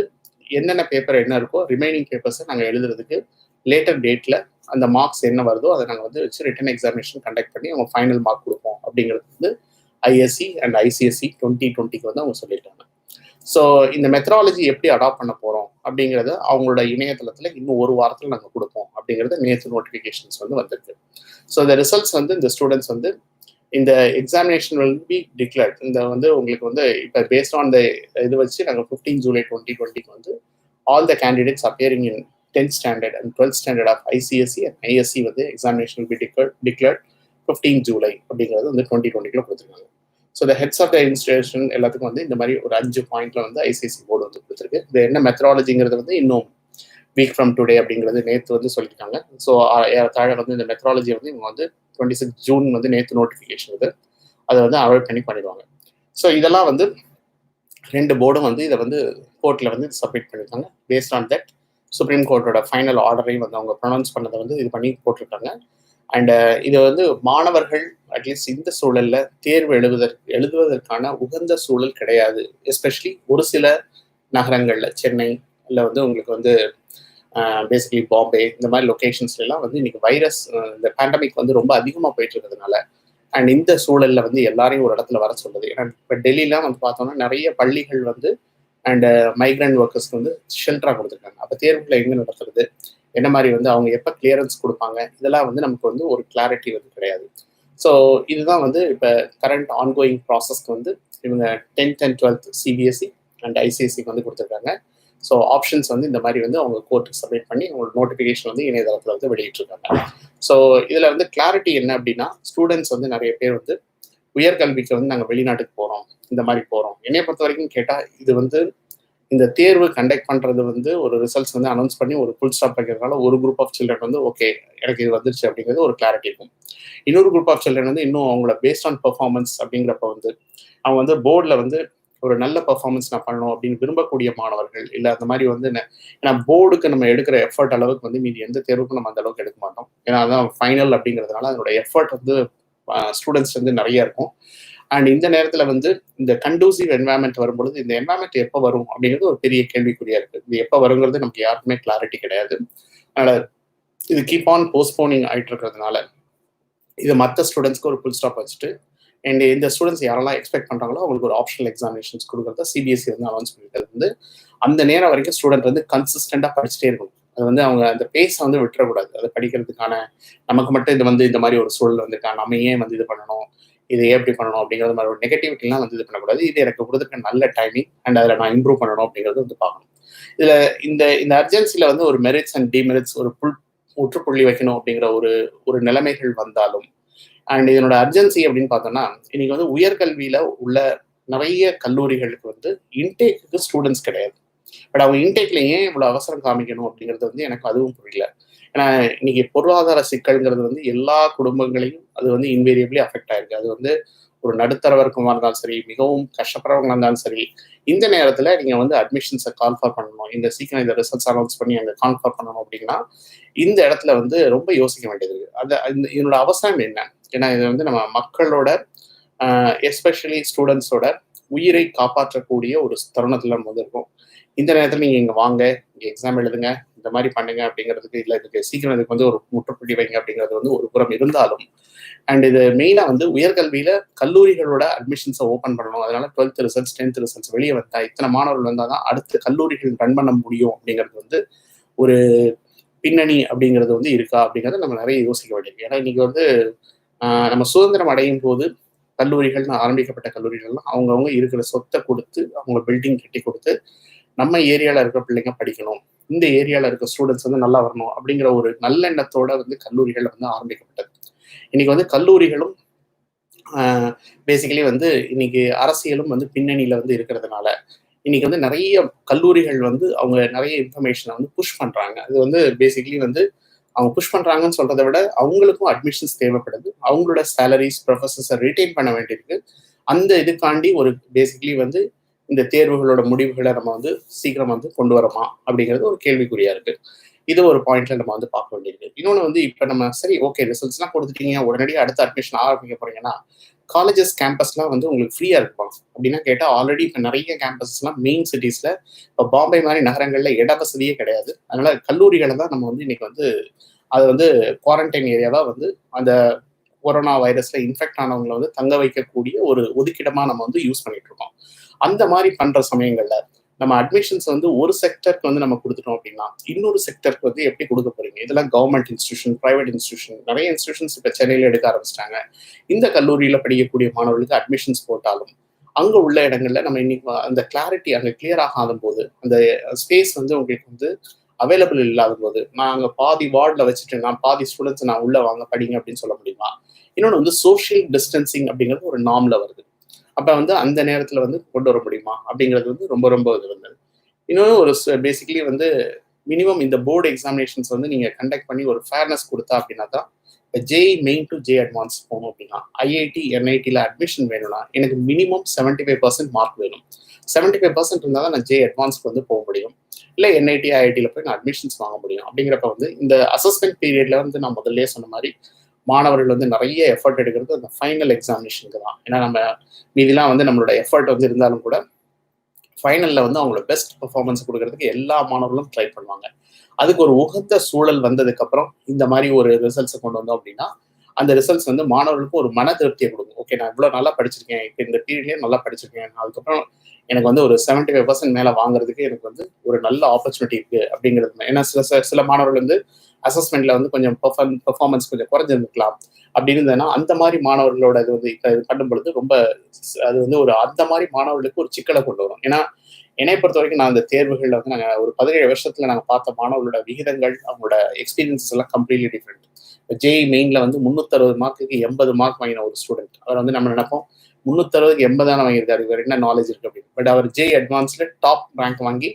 என்னென்ன பேப்பர் என்ன இருக்கோ ரிமைனிங் பேப்பர்ஸை நாங்கள் எழுதுறதுக்கு லேட்டர் டேட்டில் அந்த மார்க்ஸ் என்ன வருதோ அதை நாங்கள் வந்து வச்சு ரிட்டன் எக்ஸாமினேஷன் கண்டக்ட் பண்ணி அவங்க ஃபைனல் மார்க் கொடுப்போம் அப்படிங்கிறது வந்து ஐஎஸ்சி அண்ட் ஐசிஎஸ்சி 2020 வந்து அவங்க சொல்லியிருக்காங்க. ஸோ இந்த மெத்தடாலஜி எப்படி அடாப்ட் பண்ண போகிறோம் அப்படிங்கிறத அவங்களோட இணையதளத்தில் இன்னும் 1 வாரத்தில் நாங்கள் கொடுப்போம் அப்படிங்கிறது நேற்று நோட்டிஃபிகேஷன்ஸ் வந்து வந்திருக்கு. ஸோ இந்த ரிசல்ட்ஸ் வந்து இந்த ஸ்டூடெண்ட்ஸ் வந்து இந்த எக்ஸாமினேஷன் வில் பி டிக்ளேர்ட். இந்த வந்து உங்களுக்கு வந்து இப்போ பேஸ்ட் ஆன் த இது வச்சு நாங்கள் 15 ஜூலை 2020 வந்து all the candidates appearing in 10th standard and 12th standard of ICSE and ISC வந்து examination will be declared 15 July அப்படிங்கிறது வந்து 2020 கொடுத்துருக்காங்க. So the heads of the institution எல்லாத்துக்கும் வந்து இந்த மாதிரி ஒரு 5 பாயிண்ட்ல வந்து ஐசிஎஸ்சி போர்டு வந்து கொடுத்துருக்கு. இது என்ன மெத்தடாலஜிங்கிறது வந்து இன்னும் வீக் ஃப்ரம் டுடே அப்படிங்கிறது நேற்று வந்து சொல்லியிருக்காங்க. ஸோ தாழ வந்து இந்த மெத்தடாலஜி வந்து இவங்க வந்து 26 ஜூன் வந்து நேற்று நோட்டிஃபிகேஷன் இது அதை வந்து அவாய்ட் பண்ணி பண்ணிடுவாங்க. ஸோ இதெல்லாம் வந்து 2 போர்டும் வந்து இதை வந்து கோர்ட்டில் வந்து சப்மிட் பண்ணியிருக்காங்க. பேஸ்ட் ஆன் தட் சுப்ரீம் கோர்ட்டோட ஃபைனல் ஆர்டரையும் வந்து அவங்க ப்ரொனவுன்ஸ் பண்ணதை வந்து இது பண்ணி போட்டிருக்காங்க. அண்ட் இது வந்து மாணவர்கள் அட்லீஸ்ட் இந்த சூழல்ல தேர்வு எழுதுவதற்கான உகந்த சூழல் கிடையாது. எஸ்பெஷலி ஒரு சில நகரங்கள்ல சென்னை இல்லை வந்து உங்களுக்கு வந்து பேசிக்கலி பாம்பே இந்த மாதிரி லொக்கேஷன்ஸ்லாம் வந்து இன்னைக்கு வைரஸ் இந்த பேண்டமிக் வந்து ரொம்ப அதிகமாக போயிட்டு இருக்கிறதுனால அண்ட் இந்த சூழல்ல வந்து எல்லாரையும் ஒரு இடத்துல வர சொல்லுது. ஏன்னா இப்போ டெல்லிலாம் வந்து பார்த்தோம்னா நிறைய பள்ளிகள் வந்து அண்ட் மைக்ரண்ட் ஒர்க்கர்ஸ்க்கு வந்து ஷெல்டராக கொடுத்துருக்காங்க. அப்போ தேர்வுகளை எங்கே நடத்துறது, என்ன மாதிரி வந்து அவங்க எப்போ கிளியரன்ஸ் கொடுப்பாங்க, இதெல்லாம் வந்து நமக்கு வந்து ஒரு கிளாரிட்டி வந்து கிடையாது. ஸோ இதுதான் வந்து இப்போ கரண்ட் ஆன்கோயிங் ப்ராசஸ்க்கு வந்து இவங்க 10th and 12th CBSE and ICSEக்கு வந்து கொடுத்துருக்காங்க. ஸோ ஆப்ஷன்ஸ் வந்து இந்த மாதிரி வந்து அவங்க கோர்ட்டுக்கு சப்மிட் பண்ணி அவங்களோட நோட்டிஃபிகேஷன் வந்து இணையதளத்தில் வந்து வெளியிட்டிருக்காங்க. ஸோ இதில் வந்து கிளாரிட்டி என்ன அப்படின்னா, ஸ்டூடெண்ட்ஸ் வந்து நிறைய பேர் வந்து உயர்கல்விக்கு வந்து நாங்கள் வெளிநாட்டுக்கு போகிறோம், இந்த மாதிரி போகிறோம். என்னைய பொறுத்த வரைக்கும் கேட்டால் இது வந்து இந்த தேர்வு கண்டக்ட் பண்ணுறது வந்து ஒரு ரிசல்ட்ஸ் வந்து அனௌன்ஸ் பண்ணி ஒரு ஃபுல் ஸ்டாப் வைக்கிறதுனால ஒரு குரூப் ஆஃப் சில்ட்ரன் வந்து ஓகே எனக்கு இது வந்துருச்சு அப்படிங்கிறது ஒரு கிளாரிட்டி இருக்கும். இன்னொரு குரூப் ஆஃப் சில்ட்ரன் வந்து இன்னும் அவங்களோட பேஸ்ட் ஆன் பெர்ஃபார்மன்ஸ் அப்படிங்கிறப்ப வந்து அவங்க வந்து போர்டில் வந்து ஒரு நல்ல பெர்ஃபார்மன்ஸ் நான் பண்ணணும் அப்படின்னு விரும்பக்கூடிய மாணவர்கள் இல்லை அந்த மாதிரி வந்து ஏன்னா போர்டுக்கு நம்ம எடுக்கிற எஃபர்ட் அளவுக்கு வந்து மீதி எந்த தேர்வுக்கும் நம்ம அந்த அளவுக்கு எடுக்க மாட்டோம். ஏன்னா அதான் ஃபைனல் அப்படிங்கிறதுனால அதோட எஃபர்ட் வந்து ஸ்டூடெண்ட்ஸ் வந்து நிறைய இருக்கும். அண்ட் இந்த நேரத்தில் வந்து இந்த கண்டூசிவ் என்வாயன்மெண்ட் வரும்பொழுது இந்த என்வாயன்மெண்ட் எப்போ வரும் அப்படிங்கிறது ஒரு பெரிய கேள்விக்குறியா இருக்கு. இது எப்போ வருங்கிறது நமக்கு யாருக்குமே கிளாரிட்டி கிடையாது. அதனால இது கீப் ஆன் போஸ்ட்போனிங் ஆகிட்டு இருக்கிறதுனால இது மற்ற ஸ்டூடெண்ட்ஸ்க்கு ஒரு ஃபுல் ஸ்டாப் வச்சுட்டு அண்ட் இந்த ஸ்டூடெண்ட்ஸ் யாரெல்லாம் எக்ஸ்பெக்ட் பண்ணுறாங்களோ அவங்களுக்கு ஒரு ஆப்ஷனல் எக்ஸாமினேஷன்ஸ் கொடுக்குறத CBSE வந்து அனௌன்ஸ் பண்ணிக்கிறது வந்து அந்த நேரம் வரைக்கும் ஸ்டூடெண்ட் வந்து கன்சிஸ்டண்டாக படிச்சுட்டே இருக்கணும். அது வந்து அவங்க அந்த பேஸை வந்து விட்டுறக்கூடாது. அதை படிக்கிறதுக்கான நமக்கு மட்டும் இது வந்து இந்த மாதிரி ஒரு சூழல் வந்துருக்கா, நம்ம ஏன் வந்து இது பண்ணணும், இதை எப்படி பண்ணணும் அப்படிங்கிறது மாதிரி ஒரு நெகட்டிவிட்டிலாம் வந்து இது பண்ணக்கூடாது. இது எனக்கு கொடுத்துருக்க நல்ல டைமிங் அண்ட் அதில் நான் இம்ப்ரூவ் பண்ணணும் அப்படிங்கிறது வந்து பார்க்கணும். இதில் இந்த அர்ஜென்சியில் வந்து ஒரு மெரிட்ஸ் அண்ட் டிமெரிட்ஸ் ஒரு முற்றுப்புள்ளி வைக்கணும் அப்படிங்கிற ஒரு நிலைமைகள் வந்தாலும் அண்ட் இதனோட அர்ஜென்சி அப்படின்னு பார்த்தோம்னா இன்னைக்கு வந்து உயர்கல்வியில உள்ள நிறைய கல்லூரிகளுக்கு வந்து இன்டேக்கு ஸ்டூடெண்ட்ஸ் கிடையாது. பட் அவங்க இன்டேக்ல ஏன் இவ்வளவு அவசரம் காமிக்கணும் அப்படிங்கிறது வந்து எனக்கு அதுவும் புரியல. ஏன்னா இன்னைக்கு பொருளாதார சிக்கல்ங்கிறது வந்து எல்லா குடும்பங்களையும் அது வந்து இன்வேரியபிளி அஃபெக்ட் ஆயிருக்கு. அது வந்து ஒரு நடுத்தர வர்க்கமாக இருந்தாலும் சரி, மிகவும் கஷ்டப்படுறவங்களா இருந்தாலும் சரி, இந்த நேரத்தில் நீங்கள் வந்து அட்மிஷன்ஸை கான்ஃபர் பண்ணணும், இந்த சீக்கிரம் இந்த ரிசல்ட்ஸ் அனௌன்ஸ் பண்ணி அங்கே கான்ஃபர் பண்ணணும் அப்படின்னா இந்த இடத்துல வந்து ரொம்ப யோசிக்க வேண்டியது இருக்குது. இதனோட அவசரம் என்ன? ஏன்னா இது வந்து நம்ம மக்களோட எஸ்பெஷலி ஸ்டூடெண்ட்ஸோட உயிரை காப்பாற்றக்கூடிய ஒரு தருணத்தில் நம்ம வந்து இருக்கோம். இந்த நேரத்தில் நீங்கள் இங்கே வாங்க, இங்கே எக்ஸாம் எழுதுங்க, இந்த மாதிரி பண்ணுங்க அப்படிங்கிறதுக்கு இல்லை, இதுக்கு சீக்கிரம் இதுக்கு வந்து ஒரு முற்றுப்புள்ளி வைங்க அப்படிங்கிறது வந்து ஒரு புறம் இருந்தாலும் அண்ட் இது மெயினாக வந்து உயர்கல்வியில கல்லூரிகளோட அட்மிஷன்ஸை ஓப்பன் பண்ணணும். அதனால 12th ரிசல்ட்ஸ் 10th ரிசல்ட்ஸ் வெளியே வந்தா இத்தனை மாணவர்கள் வந்தால் தான் அடுத்த கல்லூரிகள் ரன் பண்ண முடியும் அப்படிங்கிறது வந்து ஒரு பின்னணி அப்படிங்கிறது வந்து இருக்கா அப்படிங்கிறத நம்ம நிறைய யோசிக்க வேண்டியிருக்கு. ஏன்னா இன்னைக்கு வந்து நம்ம சுதந்திரம் அடையும் போது கல்லூரிகள்னு ஆரம்பிக்கப்பட்ட கல்லூரிகள்லாம் அவங்கவுங்க இருக்கிற சொத்தை கொடுத்து அவங்க பில்டிங் கட்டி கொடுத்து நம்ம ஏரியாவில் இருக்கிற பிள்ளைங்க படிக்கணும், இந்த ஏரியாவில் இருக்க ஸ்டூடெண்ட்ஸ் வந்து நல்லா வரணும் அப்படிங்கிற ஒரு நல்லெண்ணத்தோட வந்து கல்லூரிகள் வந்து ஆரம்பிக்கப்பட்டது. இன்னைக்கு வந்து கல்லூரிகளும் பேசிக்கலி வந்து இன்னைக்கு அரசியலும் வந்து பின்னணியில வந்து இருக்கிறதுனால இன்னைக்கு வந்து நிறைய கல்லூரிகள் வந்து அவங்க நிறைய இன்ஃபர்மேஷனை வந்து புஷ் பண்றாங்க. அது வந்து பேசிக்கலி வந்து அவங்க புஷ் பண்றாங்கன்னு சொல்றதை விட அவங்களுக்கும் அட்மிஷன்ஸ் தேவைப்படுது, அவங்களோட சேலரிஸ் ப்ரொஃபஸர்ஸை ரிட்டைன் பண்ண வேண்டியிருக்கு. அந்த இதுக்காண்டி ஒரு பேசிக்கலி வந்து இந்த தேர்வுகளோட முடிவுகளை நம்ம வந்து சீக்கிரம் வந்து கொண்டு வரமா அப்படிங்கிறது ஒரு கேள்விக்குறியா இருக்கு. இது ஒரு பாயிண்ட்ல நம்ம வந்து பார்க்க வேண்டியிருக்கு. இன்னொன்று வந்து இப்போ நம்ம சரி ஓகே ரிசல்ட்ஸ்லாம் கொடுத்துட்டீங்க, உடனடியாக அடுத்த அட்மிஷன் ஆரம்பிக்க போறீங்கன்னா காலேஜஸ் கேம்பஸ்லாம் வந்து உங்களுக்கு ஃப்ரீயா இருப்பாங்க அப்படின்னா கேட்டால் ஆல்ரெடி இப்போ நிறைய கேம்பஸ்லாம் மெயின் சிட்டிஸ்ல இப்போ பாம்பே மாதிரி நகரங்கள்ல இட வசதியே கிடையாது. அதனால கல்லூரிகளை தான் நம்ம வந்து இன்னைக்கு வந்து அது வந்து குவாரண்டைன் ஏரியாவா வந்து அந்த கொரோனா வைரஸ்ல இன்ஃபெக்ட் ஆனவங்களை வந்து தங்க வைக்கக்கூடிய ஒரு ஒதுக்கிடமா நம்ம வந்து யூஸ் பண்ணிட்டு இருக்கோம். அந்த மாதிரி பண்ற சமயங்கள்ல நம்ம அட்மிஷன்ஸ் வந்து ஒரு செக்டருக்கு வந்து நம்ம கொடுத்துட்டோம் அப்படின்னா இன்னொரு செக்டருக்கு வந்து எப்படி கொடுக்க போறீங்க? இதெல்லாம் கவர்மெண்ட் இன்ஸ்டிடியூஷன், பிரைவேட் இன்ஸ்டிடியூஷன், நிறைய இன்ஸ்டிடியூஷன்ஸ் இப்போ சென்னையில எடுக்க ஆரம்பிச்சிட்டாங்க. இந்த கல்லூரியில படிக்கக்கூடிய மாணவர்களுக்கு அட்மிஷன்ஸ் போட்டாலும் அங்க உள்ள இடங்கள்ல நம்ம இன்னைக்கு அந்த கிளாரிட்டி அங்கே கிளியர் ஆகாத போது அந்த ஸ்பேஸ் வந்து உங்களுக்கு வந்து அவைலபிள் இல்லாத போது நான் அங்கே பாதி வார்டில் வச்சுட்டு நான் பாதி ஸ்டூடெண்ட்ஸ் நான் உள்ள வாங்க படிங்க அப்படின்னு சொல்ல முடியுமா? இன்னொன்று வந்து சோஷியல் டிஸ்டன்சிங் அப்படிங்கிறது ஒரு நார்ம்ல வருது. அப்போ வந்து அந்த நேரத்தில் வந்து கொண்டு வர முடியுமா அப்படிங்கிறது வந்து ரொம்ப ரொம்ப இது வந்தது. இன்னொன்று ஒரு பேசிக்கலி வந்து மினிமம் இந்த போர்டு எக்ஸாமினேஷன்ஸ் வந்து நீங்கள் கண்டக்ட் பண்ணி ஒரு ஃபேர்னஸ் கொடுத்தா அப்படின்னா தான் JEE main to JEE advance போகணும் அப்படின்னா ஐஐடி என்ஐடியில் அட்மிஷன் வேணும்னா எனக்கு மினிமம் 75% மார்க் வேணும். 75% இருந்தால் தான் நான் ஜே அட்வான்ஸ்க்கு வந்து போக முடியும். இல்லை என்ஐடி ஐஐடியில் போய் நான் அட்மிஷன்ஸ் வாங்க முடியும். அப்படிங்கிறப்ப வந்து இந்த அசஸ்மெண்ட் பீரியட்ல வந்து நான் முதல்ல சொன்ன மாதிரி மாணவர்கள் வந்து நிறைய எஃபர்ட் எடுக்கிறது அந்த ஃபைனல் எக்ஸாமினேஷனுக்கு தான். ஏன்னா நம்ம மீதிலாம் வந்து நம்மளோட எஃபர்ட் வந்து இருந்தாலும் கூட ஃபைனலில் வந்து அவங்களோட பெஸ்ட் பெர்ஃபார்மன்ஸ் கொடுக்கறதுக்கு எல்லா மாணவர்களும் ட்ரை பண்ணுவாங்க. அதுக்கு ஒரு உகந்த சூழல் வந்ததுக்கப்புறம் இந்த மாதிரி ஒரு ரிசல்ட்ஸை கொண்டு வந்தோம் அப்படின்னா அந்த ரிசல்ட்ஸ் வந்து மாணவர்களுக்கும் ஒரு மன திருப்தியை கொடுக்கும். ஓகே, நான் இவ்வளோ நல்லா படிச்சிருக்கேன், இப்போ இந்த பீரியட்லேயே நல்லா படிச்சிருக்கேன், அதுக்கப்புறம் எனக்கு வந்து ஒரு 75% மேலே வாங்குறதுக்கு எனக்கு வந்து ஒரு நல்ல ஆப்பர்ச்சுனிட்டி இருக்கு அப்படிங்கிறது. ஏன்னா சில மாணவர்கள் வந்து அசஸ்மெண்ட்ல வந்து கொஞ்சம் பெர்ஃபார்மன்ஸ் கொஞ்சம் குறைஞ்சிருக்கலாம் அப்படின்னு இருந்ததுன்னா அந்த மாதிரி மாணவர்களோட இது வந்து இது பண்ணும் பொழுது ரொம்ப அது வந்து ஒரு அந்த மாதிரி மாணவர்களுக்கு ஒரு சிக்கலை கொண்டு வரும். ஏன்னா என்னை பொறுத்த வரைக்கும் நான் அந்த தேர்வுகளில் வந்து நாங்கள் ஒரு 17 வருஷத்துல நாங்கள் பார்த்த மாணவர்களோட விகிதங்கள் அவங்களோட எக்ஸ்பீரியன்சஸ் எல்லாம் கம்ப்ளீட்லி டிஃப்ரெண்ட். ஜேஇ மெயின்ல வந்து 360 மார்க்குக்கு 80 மார்க் வாங்கின ஒரு ஸ்டூடெண்ட். அவர் வந்து நம்ம நினைப்போம் 360க்கு 80 வாங்கியிருக்காரு, இவர் என்ன நாலேஜ் இருக்கு அப்படின்னு. பட் அவர் ஜேஇ அட்வான்ஸ்ல டாப் ரேங்க் வாங்கி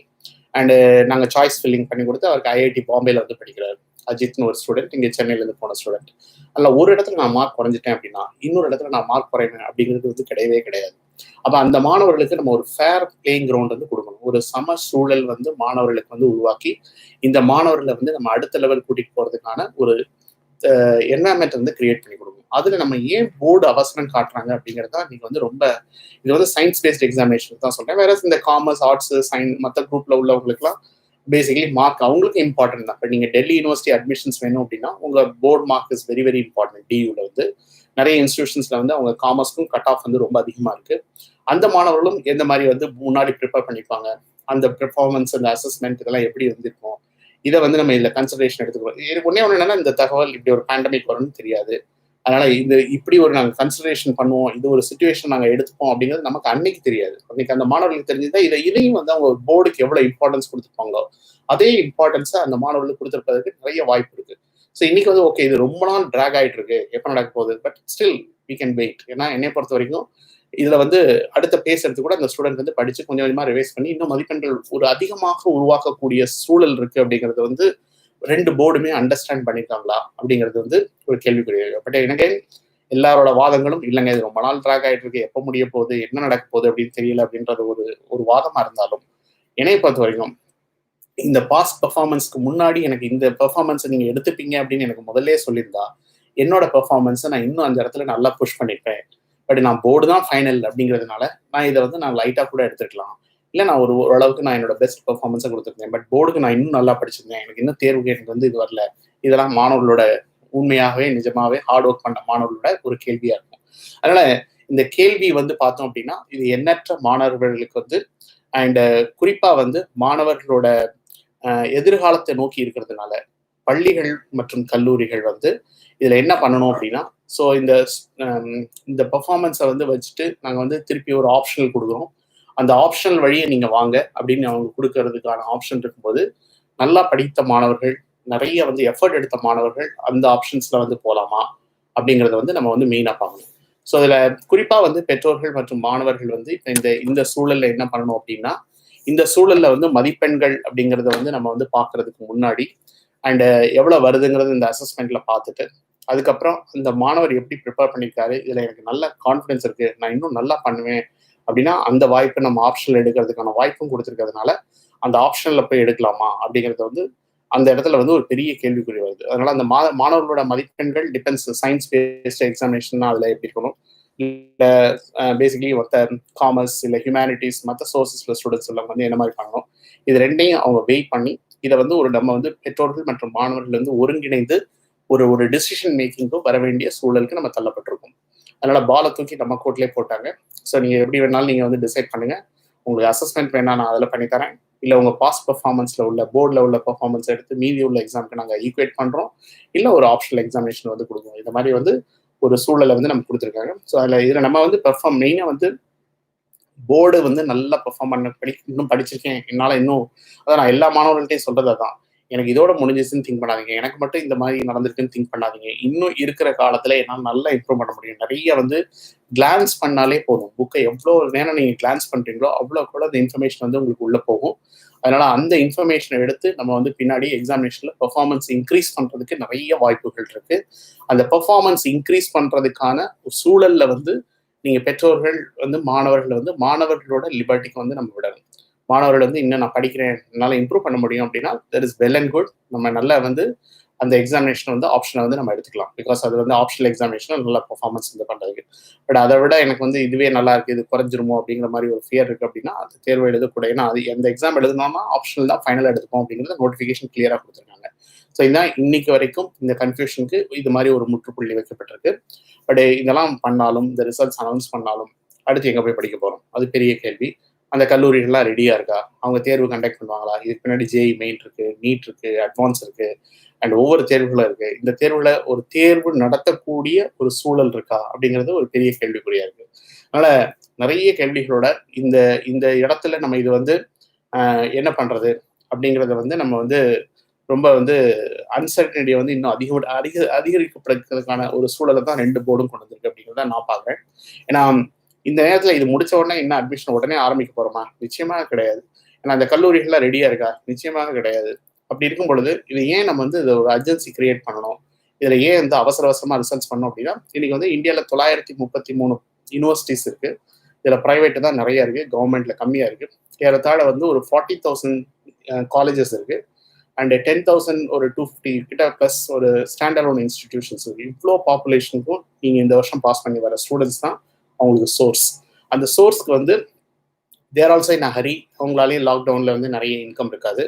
அண்ட் நாங்கள் சாய்ஸ் ஃபில்லிங் பண்ணி கொடுத்து அவருக்கு ஐஐடி பாம்பேல வந்து படிக்கிறாரு. அஜித்னு ஒரு ஸ்டூடெண்ட், இங்கே சென்னையிலேருந்து போன ஸ்டூடெண்ட். அதில் ஒரு இடத்துல நான் மார்க் குறைஞ்சிட்டேன் அப்படின்னா இன்னொரு இடத்துல நான் மார்க் குறைவேன் அப்படிங்கிறது வந்து கிடையவே கிடையாது. அப்போ அந்த மாணவர்களுக்கு நம்ம ஒரு ஃபேர் பிளேயிங் கிரவுண்ட் வந்து கொடுக்கணும். ஒரு சம சூழல் வந்து மாணவர்களுக்கு வந்து உருவாக்கி இந்த மாணவர்களை வந்து நம்ம அடுத்த லெவல் கூட்டிகிட்டு போகிறதுக்கான ஒரு என்வரன்மெண்ட் வந்து கிரியேட் பண்ணி கொடுக்கணும். அதுல நம்ம ஏன் போர்டு அவசரம் காட்டுறாங்க அப்படிங்கிறதா நீங்க வந்து ரொம்ப இது வந்து சயின்ஸ் பேஸ்ட் எக்ஸாமினேஷன் தான் சொல்றேன். வேற இந்த காமர்ஸ், ஆர்ட்ஸ், சயின்ஸ் மற்ற குரூப்ல உள்ளவங்களுக்குலாம் பேசிக்கலி மார்க் அவங்களுக்கு இம்பார்ட்டன்ட் தான். இப்போ நீங்க டெல்லி யூனிவர்சிட்டி அட்மிஷன்ஸ் வேணும் அப்படின்னா உங்க board mark is very very important. டியூல வந்து நிறைய இன்ஸ்டிடியூஷன்ஸ்ல வந்து அவங்க காமர்ஸ்க்கும் கட் ஆஃப் வந்து ரொம்ப அதிகமா இருக்கு. அந்த மாணவர்களும் எந்த மாதிரி வந்து முன்னாடி ப்ரிப்பேர் பண்ணிப்பாங்க, அந்த பெர்ஃபார்மன்ஸ், அந்த அசஸ்மெண்ட் இதெல்லாம் எப்படி இருந்திருக்கும், இதை வந்து நம்ம இதுல கன்சிடரேஷன் எடுத்துக்கிறோம். ஒன்னே ஒன்று என்னன்னா இந்த தகவல் இப்படி ஒரு பேண்டமிக் வரும்னு தெரியாது. அதனால இது இப்படி ஒரு நாங்கள் கன்சிடரேஷன் பண்ணுவோம், இது ஒரு சுச்சுவேஷன் நாங்கள் எடுத்துப்போம் அப்படிங்கிறது நமக்கு அன்னைக்கு தெரியாது. அன்னைக்கு அந்த மாணவர்களுக்கு தெரிஞ்சுதான் இதையும் வந்து அவங்க போர்டுக்கு எவ்வளவு இம்பார்ட்டன்ஸ் கொடுத்துருப்பாங்களோ அதே இம்பார்ட்டன்ஸை அந்த மாணவர்களுக்கு கொடுத்துருப்பதற்கு நிறைய வாய்ப்பு இருக்கு. ஸோ இன்னைக்கு வந்து ஓகே இது ரொம்ப நாள் டிராக் ஆகிட்டு இருக்கு, எப்போ நடக்க போகுது, but still we can wait. ஏன்னா என்னை பொறுத்த வரைக்கும் இதுல வந்து அடுத்த பேசுறதுக்கு கூட அந்த ஸ்டூடெண்ட் வந்து படிச்சு கொஞ்சம் கொஞ்சமா ரிவைஸ் பண்ணி இன்னும் மதிப்பெண்கள் ஒரு அதிகமாக உருவாக்கக்கூடிய சூழல் இருக்கு அப்படிங்கிறது வந்து ரெண்டு போர்டுமே அண்டர்ஸ்டாண்ட் பண்ணிருக்காங்களா அப்படிங்கிறது வந்து ஒரு கேள்விக்குரிய. பட் எனக்கு எல்லாரோட வாதங்களும் இல்லைங்க இது ரொம்ப நாள் ட்ராக் ஆகிட்டு இருக்கு, எப்போ முடிய போகுது, என்ன நடக்க போகுது அப்படின்னு தெரியல அப்படின்றது ஒரு வாதமா இருந்தாலும் என்னைய பொறுத்த வரைக்கும் இந்த பாஸ்ட் பெர்ஃபார்மன்ஸ்க்கு முன்னாடி எனக்கு இந்த பெர்ஃபார்மன்ஸை நீங்க எடுத்துப்பீங்க அப்படின்னு எனக்கு முதல்ல சொல்லியிருந்தா என்னோட பெர்ஃபார்மன்ஸை நான் இன்னும் அந்த இடத்துல நல்லா புஷ் பண்ணிருப்பேன். பட் நான் போர்டு தான் ஃபைனல் அப்படிங்கிறதுனால நான் இதை வந்து நான் லைட்டாக கூட எடுத்துக்கலாம், இல்லை நான் ஓரளவுக்கு நான் என்னோட பெஸ்ட் பெர்ஃபார்மன்ஸை கொடுத்துருந்தேன், பட் போர்டுக்கு நான் இன்னும் நல்லா படிச்சிருந்தேன், எனக்கு இன்னும் தேர்வுக்கு எனக்கு வந்து இது வரல. இதெல்லாம் மாணவர்களோட உண்மையாகவே நிஜமாவே ஹார்ட் ஒர்க் பண்ண மாணவர்களோட ஒரு கேள்வியா இருக்கும். அதனால இந்த கேள்வி வந்து பார்த்தோம் அப்படின்னா இது எண்ணற்ற மாணவர்களுக்கு வந்து அண்ட் குறிப்பா வந்து மாணவர்களோட எதிர்காலத்தை நோக்கி இருக்கிறதுனால பள்ளிகள் மற்றும் கல்லூரிகள் வந்து இதுல என்ன பண்ணணும் அப்படின்னா ஸோ இந்த பெர்ஃபார்மன்ஸை வந்து வச்சுட்டு நாங்கள் வந்து திருப்பி ஒரு ஆப்ஷனல் கொடுக்குறோம், அந்த ஆப்ஷனல் வழியை நீங்க வாங்க அப்படின்னு அவங்க கொடுக்கறதுக்கான ஆப்ஷன் இருக்கும்போது நல்லா படித்த மாணவர்கள், நிறைய வந்து எஃபர்ட் எடுத்த மாணவர்கள் அந்த ஆப்ஷன்ஸ்ல வந்து போகலாமா அப்படிங்கிறத வந்து நம்ம வந்து மெயினாக பார்க்கணும். ஸோ அதில் குறிப்பாக வந்து பெற்றோர்கள் மற்றும் மாணவர்கள் வந்து இப்போ இந்த சூழல்ல என்ன பண்ணணும் அப்படின்னா இந்த சூழல்ல வந்து மதிப்பெண்கள் அப்படிங்கிறத வந்து நம்ம வந்து பார்க்கறதுக்கு முன்னாடி அண்ட் எவ்வளோ வருதுங்கிறது இந்த அசஸ்மெண்ட்ல பார்த்துட்டு அதுக்கப்புறம் இந்த மாணவர் எப்படி ப்ரிப்பேர் பண்ணியிருக்காரு, இதுல எனக்கு நல்ல கான்ஃபிடன்ஸ் இருக்கு, நான் இன்னும் நல்லா பண்ணுவேன் அப்படின்னா அந்த வாய்ப்பை நம்ம ஆப்ஷனல் எடுக்கிறதுக்கான வாய்ப்பும் கொடுத்துருக்கிறதுனால அந்த ஆப்ஷனில் போய் எடுக்கலாமா அப்படிங்கிறத வந்து அந்த இடத்துல வந்து ஒரு பெரிய கேள்விக்குறி வருது. அதனால அந்த மாணவர்களோட மதிப்பெண்கள் டிபெண்ட்ஸ். சயின்ஸ் பேஸ்ட் எக்ஸாமினேஷன் அதில் எப்படி இருக்கணும், இல்லை பேசிக்கலி மற்ற காமர்ஸ் இல்லை ஹியூமனிட்டிஸ் மற்ற சோர்சஸ்ல ஸ்டூடெண்ட்ஸ் எல்லாம் வந்து என்ன மாதிரி பண்ணணும், இது ரெண்டையும் அவங்க வெயிட் பண்ணி இதை வந்து நம்ம வந்து பெற்றோர்கள் மற்றும் மாணவர்கள் வந்து ஒருங்கிணைந்து ஒரு டிசிஷன் மேக்கிங்கும் வர வேண்டிய சூழலுக்கு நம்ம தள்ளப்பட்டிருக்கோம். அதனால பாலை தூக்கி நம்ம கோர்ட்லேயே போட்டாங்க. ஸோ நீங்க எப்படி வேணாலும் நீங்க வந்து டிசைட் பண்ணுங்க, உங்களுக்கு அசஸ்மெண்ட் வேணா நான் அதில் பண்ணித்தரேன், இல்லை உங்க பாஸ்ட் பெர்ஃபார்மன்ஸ்ல உள்ள போர்டில் உள்ள பெர்ஃபார்மன்ஸ் எடுத்து மீதி உள்ள எக்ஸாமுக்கு நாங்கள் ஈக்குவேட் பண்றோம், இல்லை ஒரு ஆப்ஷனல் எக்ஸாமினேஷன் வந்து கொடுக்குறோம். இந்த மாதிரி வந்து ஒரு சூழலை வந்து நம்ம கொடுத்துருக்காங்க. ஸோ இதில் நம்ம வந்து மெயினாக வந்து போர்டு வந்து நல்லா பெர்ஃபார்ம் இன்னும் படிச்சிருக்கேன் என்னால் இன்னும் அதான் நான் எல்லா மாணவர்கள்ட்டையும் சொல்றது அதான், எனக்கு இதோட முடிஞ்சிச்சுன்னு திங்க் பண்ணாதீங்க, எனக்கு மட்டும் இந்த மாதிரி நடந்திருக்குன்னு திங்க் பண்ணாதீங்க. இன்னும் இருக்கிற காலத்துல என்னால் நல்லா இம்ப்ரூவ் பண்ண முடியும். நிறைய வந்து கிளான்ஸ் பண்ணாலே போதும். புக்கை எவ்வளோ நேரம் நீங்க கிளான்ஸ் பண்றீங்களோ அவ்வளோக்கு அந்த இன்ஃபர்மேஷன் வந்து உங்களுக்கு உள்ள போகும். அதனால அந்த இன்ஃபர்மேஷனை எடுத்து நம்ம வந்து பின்னாடி எக்ஸாமினேஷன்ல பெர்ஃபார்மன்ஸ் இன்க்ரீஸ் பண்றதுக்கு நிறைய வாய்ப்புகள் இருக்கு. அந்த பெர்ஃபார்மன்ஸ் இன்க்ரீஸ் பண்றதுக்கான சூழல்ல வந்து நீங்க பெற்றோர்கள் வந்து மாணவர்களோட லிபர்ட்டிக்கு வந்து நம்ம விடணும். மாணவர்கள் வந்து இன்னும் நான் படிக்கிறேன், என்னால் இம்ப்ரூவ் பண்ண முடியும் அப்படின்னா that is well and good. நம்ம நல்லா வந்து அந்த எக்ஸாமினேஷன் வந்து ஆப்ஷனை வந்து நம்ம எடுத்துக்கலாம். பிகாஸ் அது வந்து ஆப்ஷனல் எக்ஸாமினேஷன் நல்ல பெர்ஃபார்மன்ஸ் வந்து பண்ணுறதுக்கு. பட் அதை விட எனக்கு வந்து இதுவே நல்லா இருக்குது, இது குறைஞ்சிருமோ அப்படிங்கிற மாதிரி ஒரு ஃபியர் இருக்குது அப்படின்னா அந்த தேர்வு எழுதக்கூட. ஏன்னா அது எந்த எக்ஸாம் எழுதணும்னா ஆப்ஷனல் தான் ஃபைனல் எடுத்துப்போம் அப்படிங்கிறத நோட்டிஃபிகேஷன் கிளியராக கொடுத்துருக்காங்க. ஸோ இதான் இன்னைக்கு வரைக்கும் இந்த கன்ஃபியூஷனுக்கு இது மாதிரி ஒரு முற்றுப்புள்ளி வைக்கப்பட்டிருக்கு. பட் இதெல்லாம் பண்ணாலும், இந்த ரிசல்ட்ஸ் அனௌன்ஸ் பண்ணாலும் அடுத்து எங்கே போய் படிக்க போகிறோம், அது பெரிய கேள்வி. அந்த கல்லூரிகள்லாம் ரெடியாக இருக்கா, அவங்க தேர்வு கண்டக்ட் பண்ணுவாங்களா, இதுக்கு பின்னாடி ஜேஇ மெயின் இருக்கு, நீட் இருக்கு, அட்வான்ஸ் இருக்கு, அண்ட் ஒவ்வொரு தேர்வுகளும் இருக்கு. இந்த தேர்வுல ஒரு தேர்வு நடத்தக்கூடிய ஒரு சூழல் இருக்கா அப்படிங்கிறது ஒரு பெரிய கேள்விக்குறியா இருக்கு. அதனால நிறைய கேள்விகளோட இந்த இந்த இடத்துல நம்ம இது வந்து என்ன பண்றது அப்படிங்கிறத வந்து நம்ம வந்து ரொம்ப வந்து அன்சர்டனிட்டியை வந்து இன்னும் அதிகரிக்கப்படுறதுக்கான ஒரு சூழலை தான் 2 போர்டும் கொண்டு வந்திருக்கு அப்படிங்கிறத நான் பார்க்குறேன். ஏன்னா இந்த நேரத்தில் இது முடிச்ச உடனே என்ன அட்மிஷன் உடனே ஆரம்பிக்க போறோமா? நிச்சயமாக கிடையாது. ஏன்னா அந்த கல்லூரிகள்லாம் ரெடியா இருக்கா? நிச்சயமாக கிடையாது. அப்படி இருக்கும் பொழுது இது ஏன் நம்ம வந்து இதை ஒரு அர்ஜென்சி கிரியேட் பண்ணணும், இதுல ஏன் வந்து அவசரமா ரிசர்ச் பண்ணணும் அப்படின்னா, இன்னைக்கு வந்து இந்தியாவில் 933 யூனிவர்சிட்டிஸ் இருக்கு. இதுல பிரைவேட் தான் நிறைய இருக்கு, கவர்மெண்ட்ல கம்மியா இருக்கு. ஏறத்தாழ வந்து ஒரு 40,000 காலேஜஸ் இருக்கு. அண்ட் 10,000 ஒரு 250 கிட்ட பிளஸ் ஒரு ஸ்டாண்டர்ட் இன்ஸ்டிடியூஷன்ஸ் இருக்கு. இவ்வளோ பாப்புலேஷனுக்கும் நீங்க இந்த வருஷம் பாஸ் பண்ணி வர ஸ்டூடெண்ட்ஸ் தான் அவங்களுக்கு சோர்ஸ். அந்த சோர்ஸ்க்கு வந்து தேர் ஆல்சோ இன் ஹரி. அவங்களாலேயும் லாக்டவுன்ல வந்து நிறைய இன்கம் இருக்காது.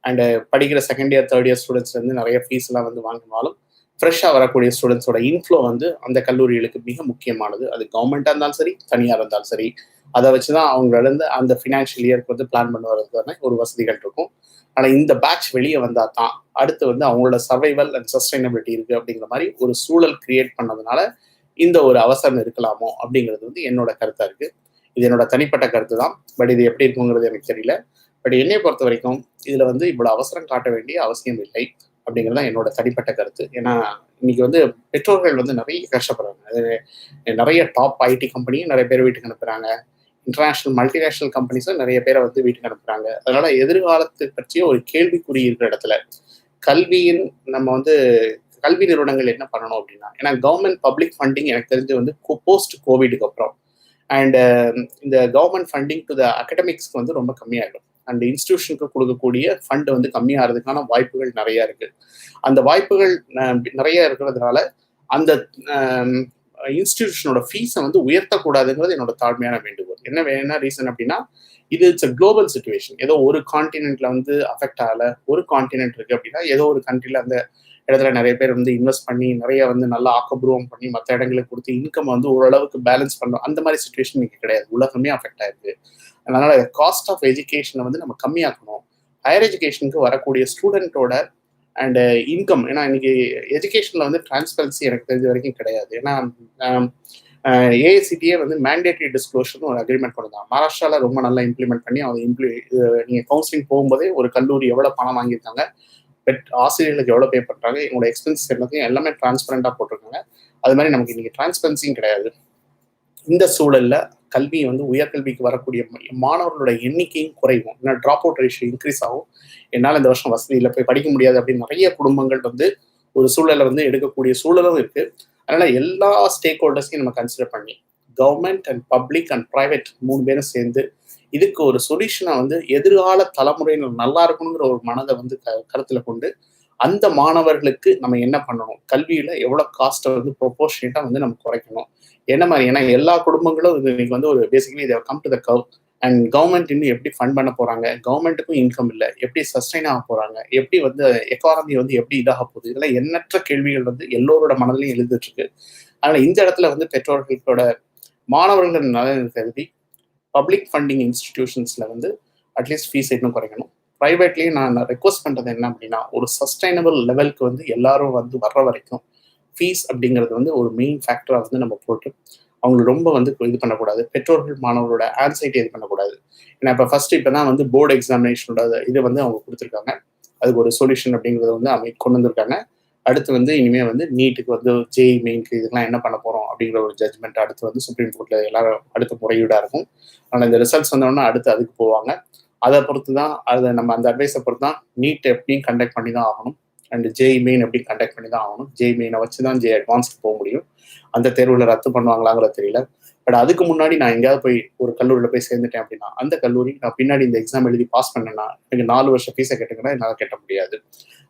அண்ட் படிக்கிற second year third year students வந்து நிறைய ஃபீஸ் எல்லாம் வந்து வாங்கினாலும் ஃப்ரெஷ்ஷாக வரக்கூடிய ஸ்டூடெண்ட்ஸோட இன்ஃப்ளோ வந்து அந்த கல்லூரிகளுக்கு மிக முக்கியமானது. அது கவர்மெண்ட்டாக இருந்தாலும் சரி, தனியார் இருந்தாலும் சரி, அதை வச்சுதான் அவங்கள அந்த ஃபினான்ஷியல் இயருக்கு வந்து பிளான் பண்ணுவதற்கான ஒரு வசதிகள் இருக்கும். ஆனால் இந்த பேட்ச் வெளியே வந்தால் தான் அடுத்து வந்து அவங்களோட சர்வைவல் அண்ட் சஸ்டைனபிலிட்டி இருக்கு அப்படிங்கிற மாதிரி ஒரு சூழல் கிரியேட் பண்ணதுனால இந்த ஒரு அவசரம் இருக்கலாமோ அப்படிங்கிறது வந்து என்னோட கருத்தா இருக்கு. இது என்னோட தனிப்பட்ட கருத்து தான். பட் இது எப்படி இருக்குங்கிறது எனக்கு தெரியல. பட் என்னை பொறுத்த வரைக்கும் இதுல வந்து இவ்வளவு அவசரம் காட்ட வேண்டிய அவசியம் இல்லை அப்படிங்கிறது தான் என்னோட தனிப்பட்ட கருத்து. ஏன்னா இன்னைக்கு வந்து பெற்றோர்கள் வந்து நிறைய கஷ்டப்படுறாங்க. அது நிறைய டாப் ஐடி கம்பெனியும் நிறைய பேர் வீட்டுக்கு அனுப்புறாங்க, இன்டர்நேஷனல் மல்டிநேஷனல் கம்பெனிஸும் நிறைய பேரை வந்து வீட்டுக்கு அனுப்புறாங்க. அதனால எதிர்காலத்தை பற்றிய ஒரு கேள்விக்குறி இருக்கிற இடத்துல கல்வியின் நம்ம வந்து கல்வி நிறுவனங்கள் என்ன பண்ணணும் அப்படின்னா, ஏன்னா கவர்மெண்ட் பப்ளிக் ஃபண்டிங் எனக்கு தெரிஞ்சு வந்து போஸ்ட் கோவிடுக்கு அப்புறம் அண்ட் இந்த கவர்மெண்ட் ஃபண்டிங் டு த அகடமிக்ஸ்க்கு வந்து ரொம்ப கம்மியாகிடும். அண்ட் இன்ஸ்டிடியூஷனுக்கு கொடுக்கக்கூடிய ஃபண்ட் வந்து கம்மியாகிறதுக்கான வாய்ப்புகள் நிறைய இருக்கு. அந்த வாய்ப்புகள் நிறைய இருக்கிறதுனால அந்த இன்ஸ்டிடியூஷனோட ஃபீஸை வந்து உயர்த்தக்கூடாதுங்கிறது என்னோட தாழ்மையான வேண்டுகோள். என்ன ரீசன் அப்படின்னா, இது இட்ஸ் அ குளோபல் சிச்சுவேஷன். ஏதோ ஒரு கான்டினென்ட்ல வந்து அஃபெக்ட் ஆகல, ஒரு கான்டினென்ட் இருக்கு அப்படின்னா ஏதோ ஒரு கண்ட்ரில அந்த இடத்துல நிறைய பேர் வந்து இன்வெஸ்ட் பண்ணி நிறைய வந்து நல்லா ஆக்கபூர்வம் பண்ணி மற்ற இடங்களுக்கு கொடுத்து இன்கம் வந்து ஓரளவுக்கு பேலன்ஸ் பண்ணணும். அந்த மாதிரி சுச்சுவேஷன் இன்னைக்கு கிடையாது. உலகமே அஃபெக்ட் ஆயிருக்கு. அதனால காஸ்ட் ஆஃப் எஜுகேஷனை வந்து நம்ம கம்மியாக்கணும். ஹையர் எஜுகேஷனுக்கு வரக்கூடிய ஸ்டூடெண்ட்டோட அண்ட் இன்கம், ஏன்னா இன்னைக்கு எஜுகேஷன்ல வந்து டிரான்ஸ்பரன்சி எனக்கு தெரிஞ்ச வரைக்கும் கிடையாது. ஏன்னா ஏஐசிடியே வந்து மேண்டேட்டரி டிஸ்க்ளோஷர்னு ஒரு அக்ரிமெண்ட் கொண்டு வந்தாங்க. மகாராஷ்டிரால ரொம்ப நல்லா இம்ப்ளிமெண்ட் பண்ணி அவங்க நீங்க கவுன்சிலிங் போகும்போதே ஒரு கல்லூரி எவ்வளவு பணம் வாங்கியிருக்காங்க, ஆசிரியர்களுக்கு எவ்வளவு பே பண்றாங்க, எங்களோட எக்ஸ்பென்சஸ் எல்லாமே டிரான்ஸ்பரண்டா போட்டிருக்காங்க. அது மாதிரி நமக்கு இன்னைக்கு டிரான்ஸ்பரன்சியும் கிடையாது. இந்த சூழல்ல கல்வி வந்து உயர்கல்விக்கு வரக்கூடிய மாணவர்களோட எண்ணிக்கையும் குறையும். ஏன்னா ட்ராப் அவுட் ரேஷியோ இன்க்ரீஸ் ஆகும். என்னால் இந்த வருஷம் வசதியில் போய் படிக்க முடியாது அப்படின்னு நிறைய குடும்பங்கள் வந்து ஒரு சூழலை வந்து எடுக்கக்கூடிய சூழலும் இருக்கு. அதனால எல்லா ஸ்டேக் ஹோல்டர்ஸையும் நம்ம கன்சிடர் பண்ணி government and public and private 3 பேரும் சேர்ந்து இதுக்கு ஒரு சொல்யூஷனை வந்து எதிர்கால தலைமுறையினர் நல்லா இருக்கணுங்கிற ஒரு மனதை வந்து கருத்துல கொண்டு அந்த மாணவர்களுக்கு நம்ம என்ன பண்ணணும், கல்வியில எவ்வளவு காஸ்ட்டை வந்து ப்ரொபோர்ஷனேட்டா வந்து நம்ம குறைக்கணும், என்ன மாதிரி. ஏன்னா எல்லா குடும்பங்களும் இன்னைக்கு வந்து ஒரு பேசிக்கலி இதை come to the curve. And government இன்னும் எப்படி ஃபண்ட் பண்ண போறாங்க, கவர்மெண்ட்டுக்கும் இன்கம் இல்லை, எப்படி சஸ்டைன் ஆக போறாங்க, எப்படி வந்து எக்கானமி வந்து எப்படி இதாக போகுது, இதெல்லாம் எண்ணற்ற கேள்விகள் வந்து எல்லோரோட மனதிலையும் எழுதிட்டு இருக்கு. அதனால இந்த இடத்துல வந்து பெற்றோர்களோட மாணவர்கள் நலன் கருதி பப்ளிக் ஃபண்டிங் இன்ஸ்டிடியூஷன்ஸ்ல வந்து அட்லீஸ்ட் ஃபீஸ் இன்னும் குறைக்கணும். ப்ரைவேட்லேயும் நான் ரெக்வஸ்ட் பண்ணுறது என்ன அப்படின்னா, ஒரு சஸ்டைனபிள் லெவலுக்கு வந்து எல்லாரும் வந்து வர்ற வரைக்கும் ஃபீஸ் அப்படிங்கிறது வந்து ஒரு மெயின் ஃபேக்டராக வந்து நம்ம போட்டு அவங்களுக்கு ரொம்ப வந்து இது பண்ணக்கூடாது. பெற்றோர்கள் மாணவர்களோட ஆன்சைட்டி இது பண்ணக்கூடாது. ஏன்னா இப்போ தான் வந்து போர்டு எக்ஸாமினேஷனோட இது வந்து அவங்க கொடுத்துருக்காங்க. அதுக்கு ஒரு சொல்யூஷன் அப்படிங்கிறத வந்து கொண்டு வந்திருக்காங்க. அடுத்து வந்து இனிமே வந்து நீட்டுக்கு வந்து ஜேஇ மெயின்க்கு இதுக்கெல்லாம் என்ன பண்ண போறோம் அப்படிங்கிற ஒரு ஜட்மெண்ட் அடுத்து வந்து சுப்ரீம் கோர்ட்ல எல்லாரும் அடுத்த முறையீடா இருக்கும். ஆனால் இந்த ரிசல்ட்ஸ் வந்தோடனே அடுத்து அதுக்கு போவாங்க. அதை பொறுத்து தான் அதை நம்ம அந்த அட்வைஸை பொறுத்து தான் நீட் எப்படியும் கண்டக்ட் பண்ணி தான் ஆகணும். அண்ட் ஜேஇ மெயின் எப்படி கண்டக்ட் பண்ணி தான் ஆகணும். ஜேஇ மெயினை வச்சு தான் ஜே அட்வான்ஸ்க்கு போக முடியும். அந்த தேர்வில் ரத்து பண்ணுவாங்களாங்கிறது தெரியல. பட் அதுக்கு முன்னாடி நான் எங்கேயாவது போய் ஒரு கல்லூரியில் போய் சேர்ந்துட்டேன் அப்படின்னா அந்த கல்லூரி நான் பின்னாடி இந்த எக்ஸாம் எழுதி பாஸ் பண்ணேன்னா எனக்கு 4 வருஷம் ஃபீஸை கட்டுங்கன்னா என்னால் கட்ட முடியாது.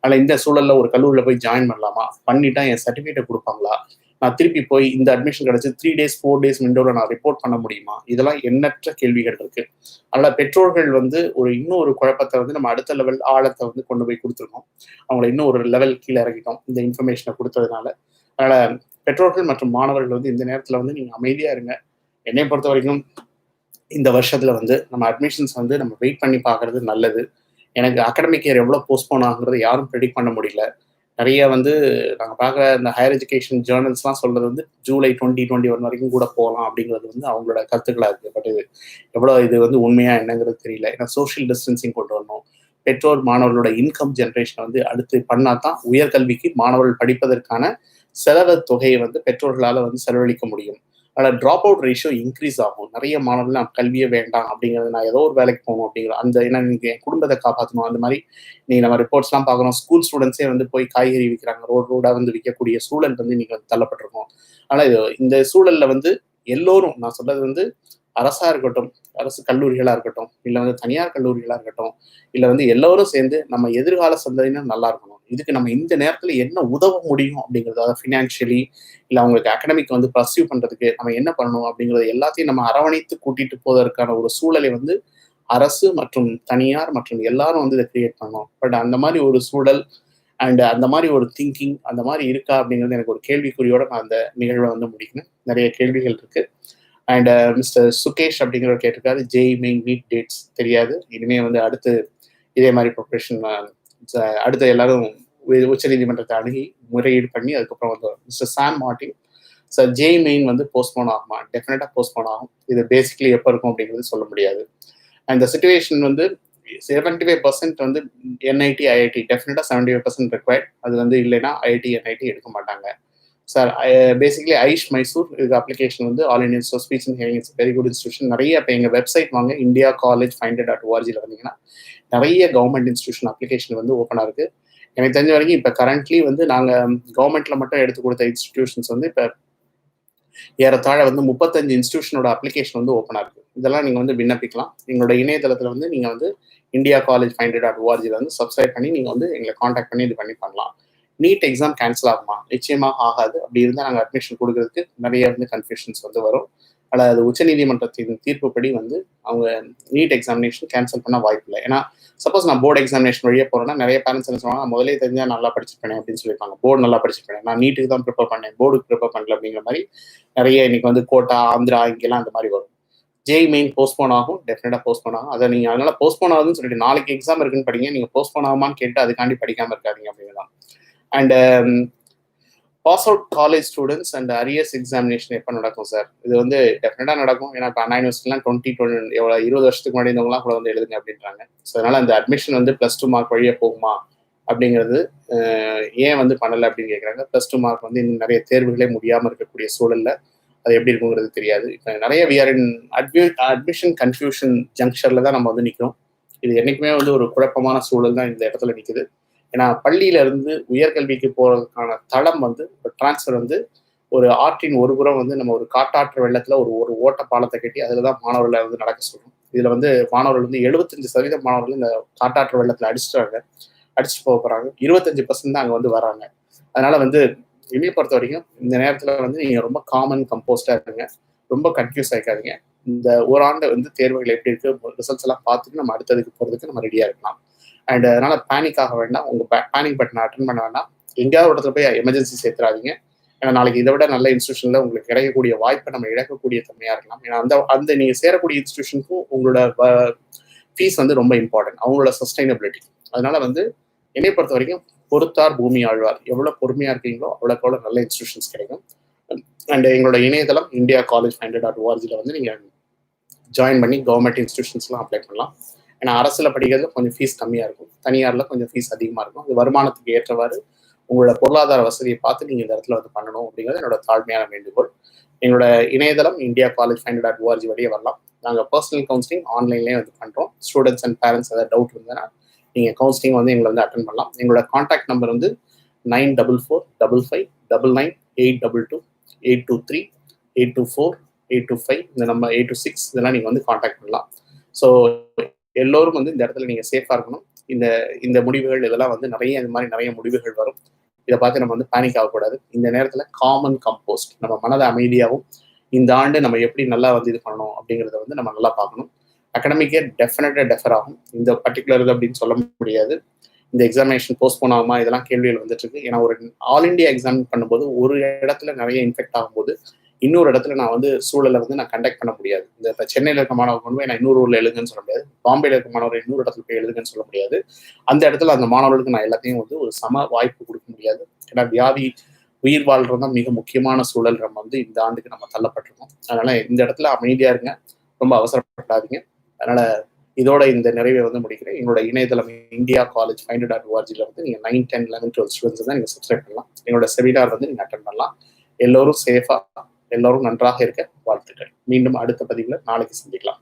ஆனால் இந்த சூழல்ல ஒரு கல்லூரியில் போய் ஜாயின் பண்ணலாமா, பண்ணிட்டா என் சர்டிஃபிகேட்டை கொடுப்பாங்களா, நான் திருப்பி போய் இந்த அட்மிஷன் கிடைச்சி 3 days 4 days விண்டோவில் நான் ரிப்போர்ட் பண்ண முடியுமா, இதெல்லாம் எண்ணற்ற கேள்விகள் இருக்கு. அதனால பெற்றோர்கள் வந்து இன்னொரு குழப்பத்தை வந்து நம்ம அடுத்த லெவல் ஆழத்தை வந்து கொண்டு போய் கொடுத்துருக்கோம். அவங்களை இன்னும் ஒரு லெவல் கீழே இறக்கிட்டோம் இந்த இன்ஃபர்மேஷனை கொடுத்ததுனால. அதனால பெற்றோர்கள் மற்றும் மாணவர்கள் வந்து இந்த நேரத்தில் வந்து நீங்க அமைதியா இருங்க. என்னை பொறுத்த வரைக்கும் இந்த வருஷத்துல வந்து நம்ம அட்மிஷன்ஸ் வந்து நம்ம வெயிட் பண்ணி பார்க்கறது நல்லது. எனக்கு அகாடமிக் இயர் எவ்வளோ போஸ்ட்போன் ஆகுங்கிறது யாரும் ப்ரெடிக்ட் பண்ண முடியல. நிறைய வந்து நாங்கள் பார்க்குற இந்த ஹையர் எஜுகேஷன் ஜேர்னல்ஸ்லாம் சொல்றது வந்து ஜூலை 2021 வரைக்கும் கூட போகலாம் அப்படிங்கிறது வந்து அவங்களோட கருத்துக்களாக இருக்குது. பட் இது வந்து உண்மையா என்னங்கிறது தெரியல. ஏன்னா சோஷியல் டிஸ்டன்சிங் கொண்டு வரணும். பெற்றோர் மாணவர்களோட இன்கம் ஜென்ரேஷனை வந்து அடுத்து பண்ணால் தான் உயர்கல்விக்கு மாணவர்கள் படிப்பதற்கான செலவு தொகையை வந்து பெற்றோர்களால் வந்து செலவழிக்க முடியும். அதில் ட்ராப் அவுட் ரேஷியோ இன்க்ரீஸ் ஆகும். நிறைய மாணவர்கள் நான் கல்வியே வேண்டாம் அப்படிங்கிறது, நான் ஏதோ ஒரு வேலைக்கு போகணும் அப்படிங்கிற அந்த ஏன்னா நீங்கள் என் குடும்பத்தை காப்பாற்றணும் அந்த மாதிரி நீங்கள் நம்ம ரிப்போர்ட்ஸ்லாம் பார்க்குறோம். ஸ்கூல் ஸ்டூடெண்ட்ஸே வந்து போய் காய்கறி விற்கிறாங்க, ரோடாக வந்து விற்கக்கூடிய சூழல் வந்து நீங்கள் வந்து தள்ளப்பட்டிருக்கோம். ஆனால் இந்த சூழலில் வந்து எல்லோரும், நான் சொல்றது வந்து அரசாக இருக்கட்டும், அரசு கல்லூரிகளாக இருக்கட்டும், இல்லை வந்து தனியார் கல்லூரிகளாக இருக்கட்டும், இல்லை வந்து எல்லோரும் சேர்ந்து நம்ம எதிர்கால சந்ததியினர் நல்லா இருக்கணும். இதுக்கு நம்ம இந்த நேரத்தில் என்ன உதவ முடியும் அப்படிங்கிறது, அதாவது ஃபினான்ஷியலி இல்லை அவங்களுக்கு அகடமிக் வந்து பர்சியூ பண்ணுறதுக்கு நம்ம என்ன பண்ணணும் அப்படிங்கிறது எல்லாத்தையும் நம்ம அரவணைத்து கூட்டிட்டு போவதற்கான ஒரு சூழலை வந்து அரசு மற்றும் தனியார் மற்றும் எல்லாரும் வந்து இதை கிரியேட் பண்ணணும். பட் அந்த மாதிரி ஒரு சூழல் அண்ட் அந்த மாதிரி ஒரு திங்கிங் அந்த மாதிரி இருக்கா அப்படிங்கிறது எனக்கு ஒரு கேள்விக்குறியோட நான் அந்த நிகழ்வை வந்து முடிக்கணும். நிறைய கேள்விகள் இருக்கு. அண்ட் மிஸ்டர் சுகேஷ் அப்படிங்கிறவர் கேட்டிருக்காரு, ஜேஇ மெயின் நீட் டேட்ஸ் தெரியாது. இனிமேல் வந்து அடுத்து இதே மாதிரி ப்ரிப்ரேஷன் அடுத்த எல்லாரும் உச்சநீதிமன்றத்தை அணுகி முறையீடு பண்ணி அதுக்கப்புறம் வந்து mister Sam Martin, sir JEE main வந்து போஸ்ட்போன் ஆகுமா? டெஃபினட்டாக போஸ்ட்போன் ஆகும். இது பேசிக்கலி எப்போ இருக்கும் அப்படிங்கிறது சொல்ல முடியாது. அந்த சிச்சுவேஷன் வந்து 75% வந்து என்ஐடி ஐஐடி டெஃபினட்டாக 75% ரிக்வயர்ட். அது வந்து இல்லைன்னா ஐஐடி என்ஐடி எடுக்க மாட்டாங்க. சார் பேசிக்கலி ஐஷ் மைசூர் இதுக்கு அப்ளிகேஷன் வந்து all Indian speech and hearing it's very good institution. நிறைய இப்போ எங்கள் வெப்சைட் வாங்க இந்தியா காலேஜ் finder.org வந்தீங்கன்னா நிறைய கவர்மெண்ட் இன்ஸ்டியூஷன் அப்ளிகேஷன் வந்து ஓப்பனாக இருக்கு. எனக்கு தெரிஞ்ச வரைக்கும் இப்போ கரண்ட்லி வந்து நாங்கள் கவர்மெண்ட்ல மட்டும் எடுத்து கொடுத்த இன்ஸ்டிடியூஷன்ஸ் வந்து இப்போ ஏறத்தாழ வந்து 35 இன்ஸ்டியூஷனோட அப்ளிகேஷன் வந்து ஓப்பனாக இருக்கு. இதெல்லாம் நீங்கள் வந்து விண்ணப்பிக்கலாம். எங்களோட இணையதளத்தில் வந்து நீங்கள் வந்து இந்தியா காலேஜ் finder.org வந்து சப்ஸ்கிரைப் பண்ணி நீங்கள் வந்து எங்களை காண்டாக்ட் பண்ணி இது பண்ணலாம். நீட் எக்ஸாம் கேன்சல் ஆகுமா? நிச்சயமாக ஆகாது. அப்படி இருந்தால் நாங்கள் அட்மிஷன் கொடுக்கறதுக்கு நிறைய வந்து கன்ஃபியூஷன்ஸ் வந்து வரும். ஆனால் அது உச்சநீதிமன்றத்தின் தீர்ப்புப்படி வந்து அவங்க நீட் எக்ஸாமினேஷன் கேன்சல் பண்ண வாய்ப்பு இல்லை. ஏன்னா சப்போஸ் நான் போர்டு எக்ஸாமினேஷன் வழியாக போகிறேன்னா நிறைய பேரண்ட்ஸ் என்ன சொல்லுவாங்க, முதலே தெரிஞ்சால் நல்லா படிச்சிருப்பேன் அப்படின்னு சொல்லியிருப்பாங்க. போர்டு நல்லா படிச்சிருப்பேன், நான் நீட்டுக்கு தான் ப்ரிப்பேர் பண்ணேன், போர்டுக்கு ப்ரிப்பேர் பண்ணல அப்படிங்கிற மாதிரி நிறைய இன்னைக்கு வந்து கோட்டா, ஆந்திரா இங்கெல்லாம் அந்த மாதிரி வரும். ஜேஇ மெயின் போஸ்ட்போன் ஆகும், டெஃபினட்டாக போஸ்ட்போன் ஆகும். அதை நீங்கள் அதனால போஸ்ட்போன் ஆகுதுன்னு சொல்லிட்டு நாளைக்கு எக்ஸாம் இருக்குன்னு படிங்க, நீங்கள் போஸ்ட்போன் ஆகுமான்னு கேட்டு அதுக்காண்டி படிக்காமல் இருக்காதீங்க அப்படிங்கிறதான். And pass out college students and arrears examination எப்போ நடக்கும் சார்? இது வந்து டெஃபினட்டாக நடக்கும். ஏன்னா இப்போ அண்ணா யூனிவர்சிட்டிலாம் 20 வருஷத்துக்கு முன்னாடி இருந்தவங்களாம் கூட வந்து எழுதுங்க அப்படின்றாங்க. ஸோ அதனால அந்த அட்மிஷன் வந்து +2 மார்க் வழியாக போகுமா அப்படிங்கிறது ஏன் வந்து பண்ணலை அப்படின்னு கேட்குறாங்க. +2 மார்க் வந்து இன்னும் நிறைய தேர்வுகளே முடியாமல் இருக்கக்கூடிய சூழலில் அது எப்படி இருக்குங்கிறது தெரியாது. இப்போ நிறைய விஆர் இன் அட்மிஷன் கன்ஃபியூஷன் ஜங்ஷனில் தான் நம்ம வந்து நிற்கிறோம். இது என்றைக்குமே வந்து ஒரு குழப்பமான சூழல் தான் இந்த இடத்துல நிற்குது. ஏன்னா பள்ளியில இருந்து உயர்கல்விக்கு போறதுக்கான தளம் வந்து டிரான்ஸ்ஃபர் வந்து ஒரு ஆற்றின் ஒரு புறம் வந்து நம்ம ஒரு காட்டாற்று வெள்ளத்துல ஒரு ஓட்ட பாலத்தை கட்டி அதுலதான் மாணவர்களை வந்து நடக்க சொல்றோம். இதுல வந்து மாணவர்கள் வந்து 75% மாணவர்கள் இந்த காட்டாற்று வெள்ளத்துல அடிச்சுட்டு போக போறாங்க. 25% தான் அங்க வந்து வராங்க. அதனால வந்து என்னைய பொறுத்த வரைக்கும் இந்த நேரத்துல வந்து நீங்க ரொம்ப காமன் கம்போஸ்டா இருங்க, ரொம்ப கன்ஃபியூஸ் ஆயிக்காதீங்க. இந்த ஓராண்டு வந்து தேர்வுகள் எப்படி இருக்கு, ரிசல்ட்ஸ் எல்லாம் பார்த்துட்டு நம்ம அடுத்ததுக்கு போறதுக்கு நம்ம ரெடியா இருக்கலாம். அண்ட் அதனால பேனிக் ஆக வேண்டாம். உங்க பேனிக் பட்டனை அட்டன் பண்ண வேண்டாம். எங்கேயாவது இடத்துல போய் எமர்ஜென்சி சேர்த்துறாதீங்க. ஏன்னா நாளைக்கு இதை விட நல்ல இன்ஸ்டியூஷன்ல உங்களுக்கு கிடைக்கக்கூடிய வாய்ப்பை நம்ம இழக்கக்கூடிய தன்மையா இருக்கலாம். ஏன்னா அந்த நீங்க சேரக்கூடிய இன்ஸ்டியூஷனுக்கும் உங்களோட ஃபீஸ் வந்து ரொம்ப இம்பார்ட்டன்ட், அவங்களோட சஸ்டைனபிலிட்டி. அதனால வந்து என்னை பொறுத்த வரைக்கும் பொறுத்தார் பூமி ஆழ்வார். எவ்வளவு பொறுமையா இருக்கீங்களோ அவ்வளோக்கு நல்ல இன்ஸ்டியூஷன்ஸ் கிடைக்கும். அண்ட் எங்களோட இணையதளம் இந்தியா காலேஜ் finder.org வந்து நீங்க ஜாயின் பண்ணி கவர்மெண்ட் இன்ஸ்டியூஷன்ஸ்லாம் அப்ளை பண்ணலாம். ஏன்னா அரசுல படிக்கிறதுல கொஞ்சம் ஃபீஸ் கம்மியாக இருக்கும், தனியாரில் கொஞ்சம் ஃபீஸ் அதிகமாக இருக்கும். அது வருமானத்துக்கு ஏற்றவாறு உங்களோட பொருளாதார வசதியை பார்த்து நீங்கள் இந்த இடத்துல வந்து பண்ணணும் அப்படிங்கிறது என்னோட தாழ்மையான வேண்டுகோள். எங்களோட இணையதளம் indiacollegefinder.org வழியே வரலாம். நாங்கள் பர்சனல் கவுன்சிலிங் ஆன்லைன்லேயே வந்து பண்ணுறோம். ஸ்டூடெண்ட்ஸ் அண்ட் பேரண்ட்ஸ் ஏதாவது டவுட் இருந்ததுன்னா நீங்கள் கவுன்சிலிங் வந்து எங்களை வந்து அட்டன் பண்ணலாம். எங்களோட கான்டாக்ட் நம்பர் வந்து 9445599822 823 824 825 இந்த நம்பர் 826 இதெல்லாம் நீங்கள் வந்து கான்டாக்ட் பண்ணலாம். ஸோ எல்லோரும் வந்து இந்த இடத்துல நீங்கள் சேஃபாக இருக்கணும். இந்த முடிவுகள் இதெல்லாம் வந்து இந்த மாதிரி நிறைய முடிவுகள் வரும். இதை பார்த்து நம்ம வந்து பேனிக் ஆகக்கூடாது. இந்த நேரத்தில் காமன் கம்போஸ்ட் நம்ம மனதை அமைதியாகவும் இந்த ஆண்டு நம்ம எப்படி நல்லா வந்து இது பண்ணணும் அப்படிங்கிறத வந்து நம்ம நல்லா பார்க்கணும். அகடமிக்கே டெஃபினட்டாக டெஃபர் ஆகும். இந்த பர்டிகுலர் இது அப்படின்னு சொல்ல முடியாது. இந்த எக்ஸாமினேஷன் போஸ்ட்போன் ஆகுமா இதெல்லாம் கேள்விகள் வந்துட்டு இருக்கு. ஏன்னா ஒரு ஆல் இண்டியா எக்ஸாம் பண்ணும்போது ஒரு இடத்துல நிறைய இன்ஃபெக்ட் ஆகும்போது இன்னொரு இடத்துல நான் வந்து சூழலை வந்து நான் கண்டக்ட் பண்ண முடியாது. இந்த இப்போ சென்னையில் இருக்க மாணவர் கொண்டு போய் நான் இன்னொரு ஊரில் எழுதுன்னு சொல்ல முடியாது, பாம்பேல இருக்க மாணவர் இன்னொரு இடத்துல போய் எழுதுன்னு சொல்ல முடியாது. அந்த இடத்துல அந்த மாணவர்களுக்கு நான் எல்லாத்தையும் வந்து ஒரு சம வாய்ப்பு கொடுக்க முடியாது. ஏன்னா வியாதி உயிர் வாழ்றது தான் மிக முக்கியமான சூழல் நம்ம வந்து இந்த ஆண்டுக்கு நம்ம தள்ளப்பட்டிருக்கோம். அதனால இந்த இடத்துல அமைதியா இருங்க, ரொம்ப அவசரப்படாதீங்க. அதனால இதோட இந்த நிறைவை வந்து முடிக்கிறேன். எங்களோட இணையதளம் indiacollegefinder.org வந்து நீங்கள் 9, 10, 11, 12 ஸ்டூடெண்ட்ஸ் தான் நீங்கள் சப்ஸ்கிரைப் பண்ணலாம். எங்களோட செமினார் வந்து நீங்கள் அட்டன் பண்ணலாம். எல்லோரும் சேஃபா, எல்லோரும் நன்றாக இருக்க வாழ்த்துக்கள். மீண்டும் அடுத்த பதிவில் நாளைக்கு சந்திக்கலாம்.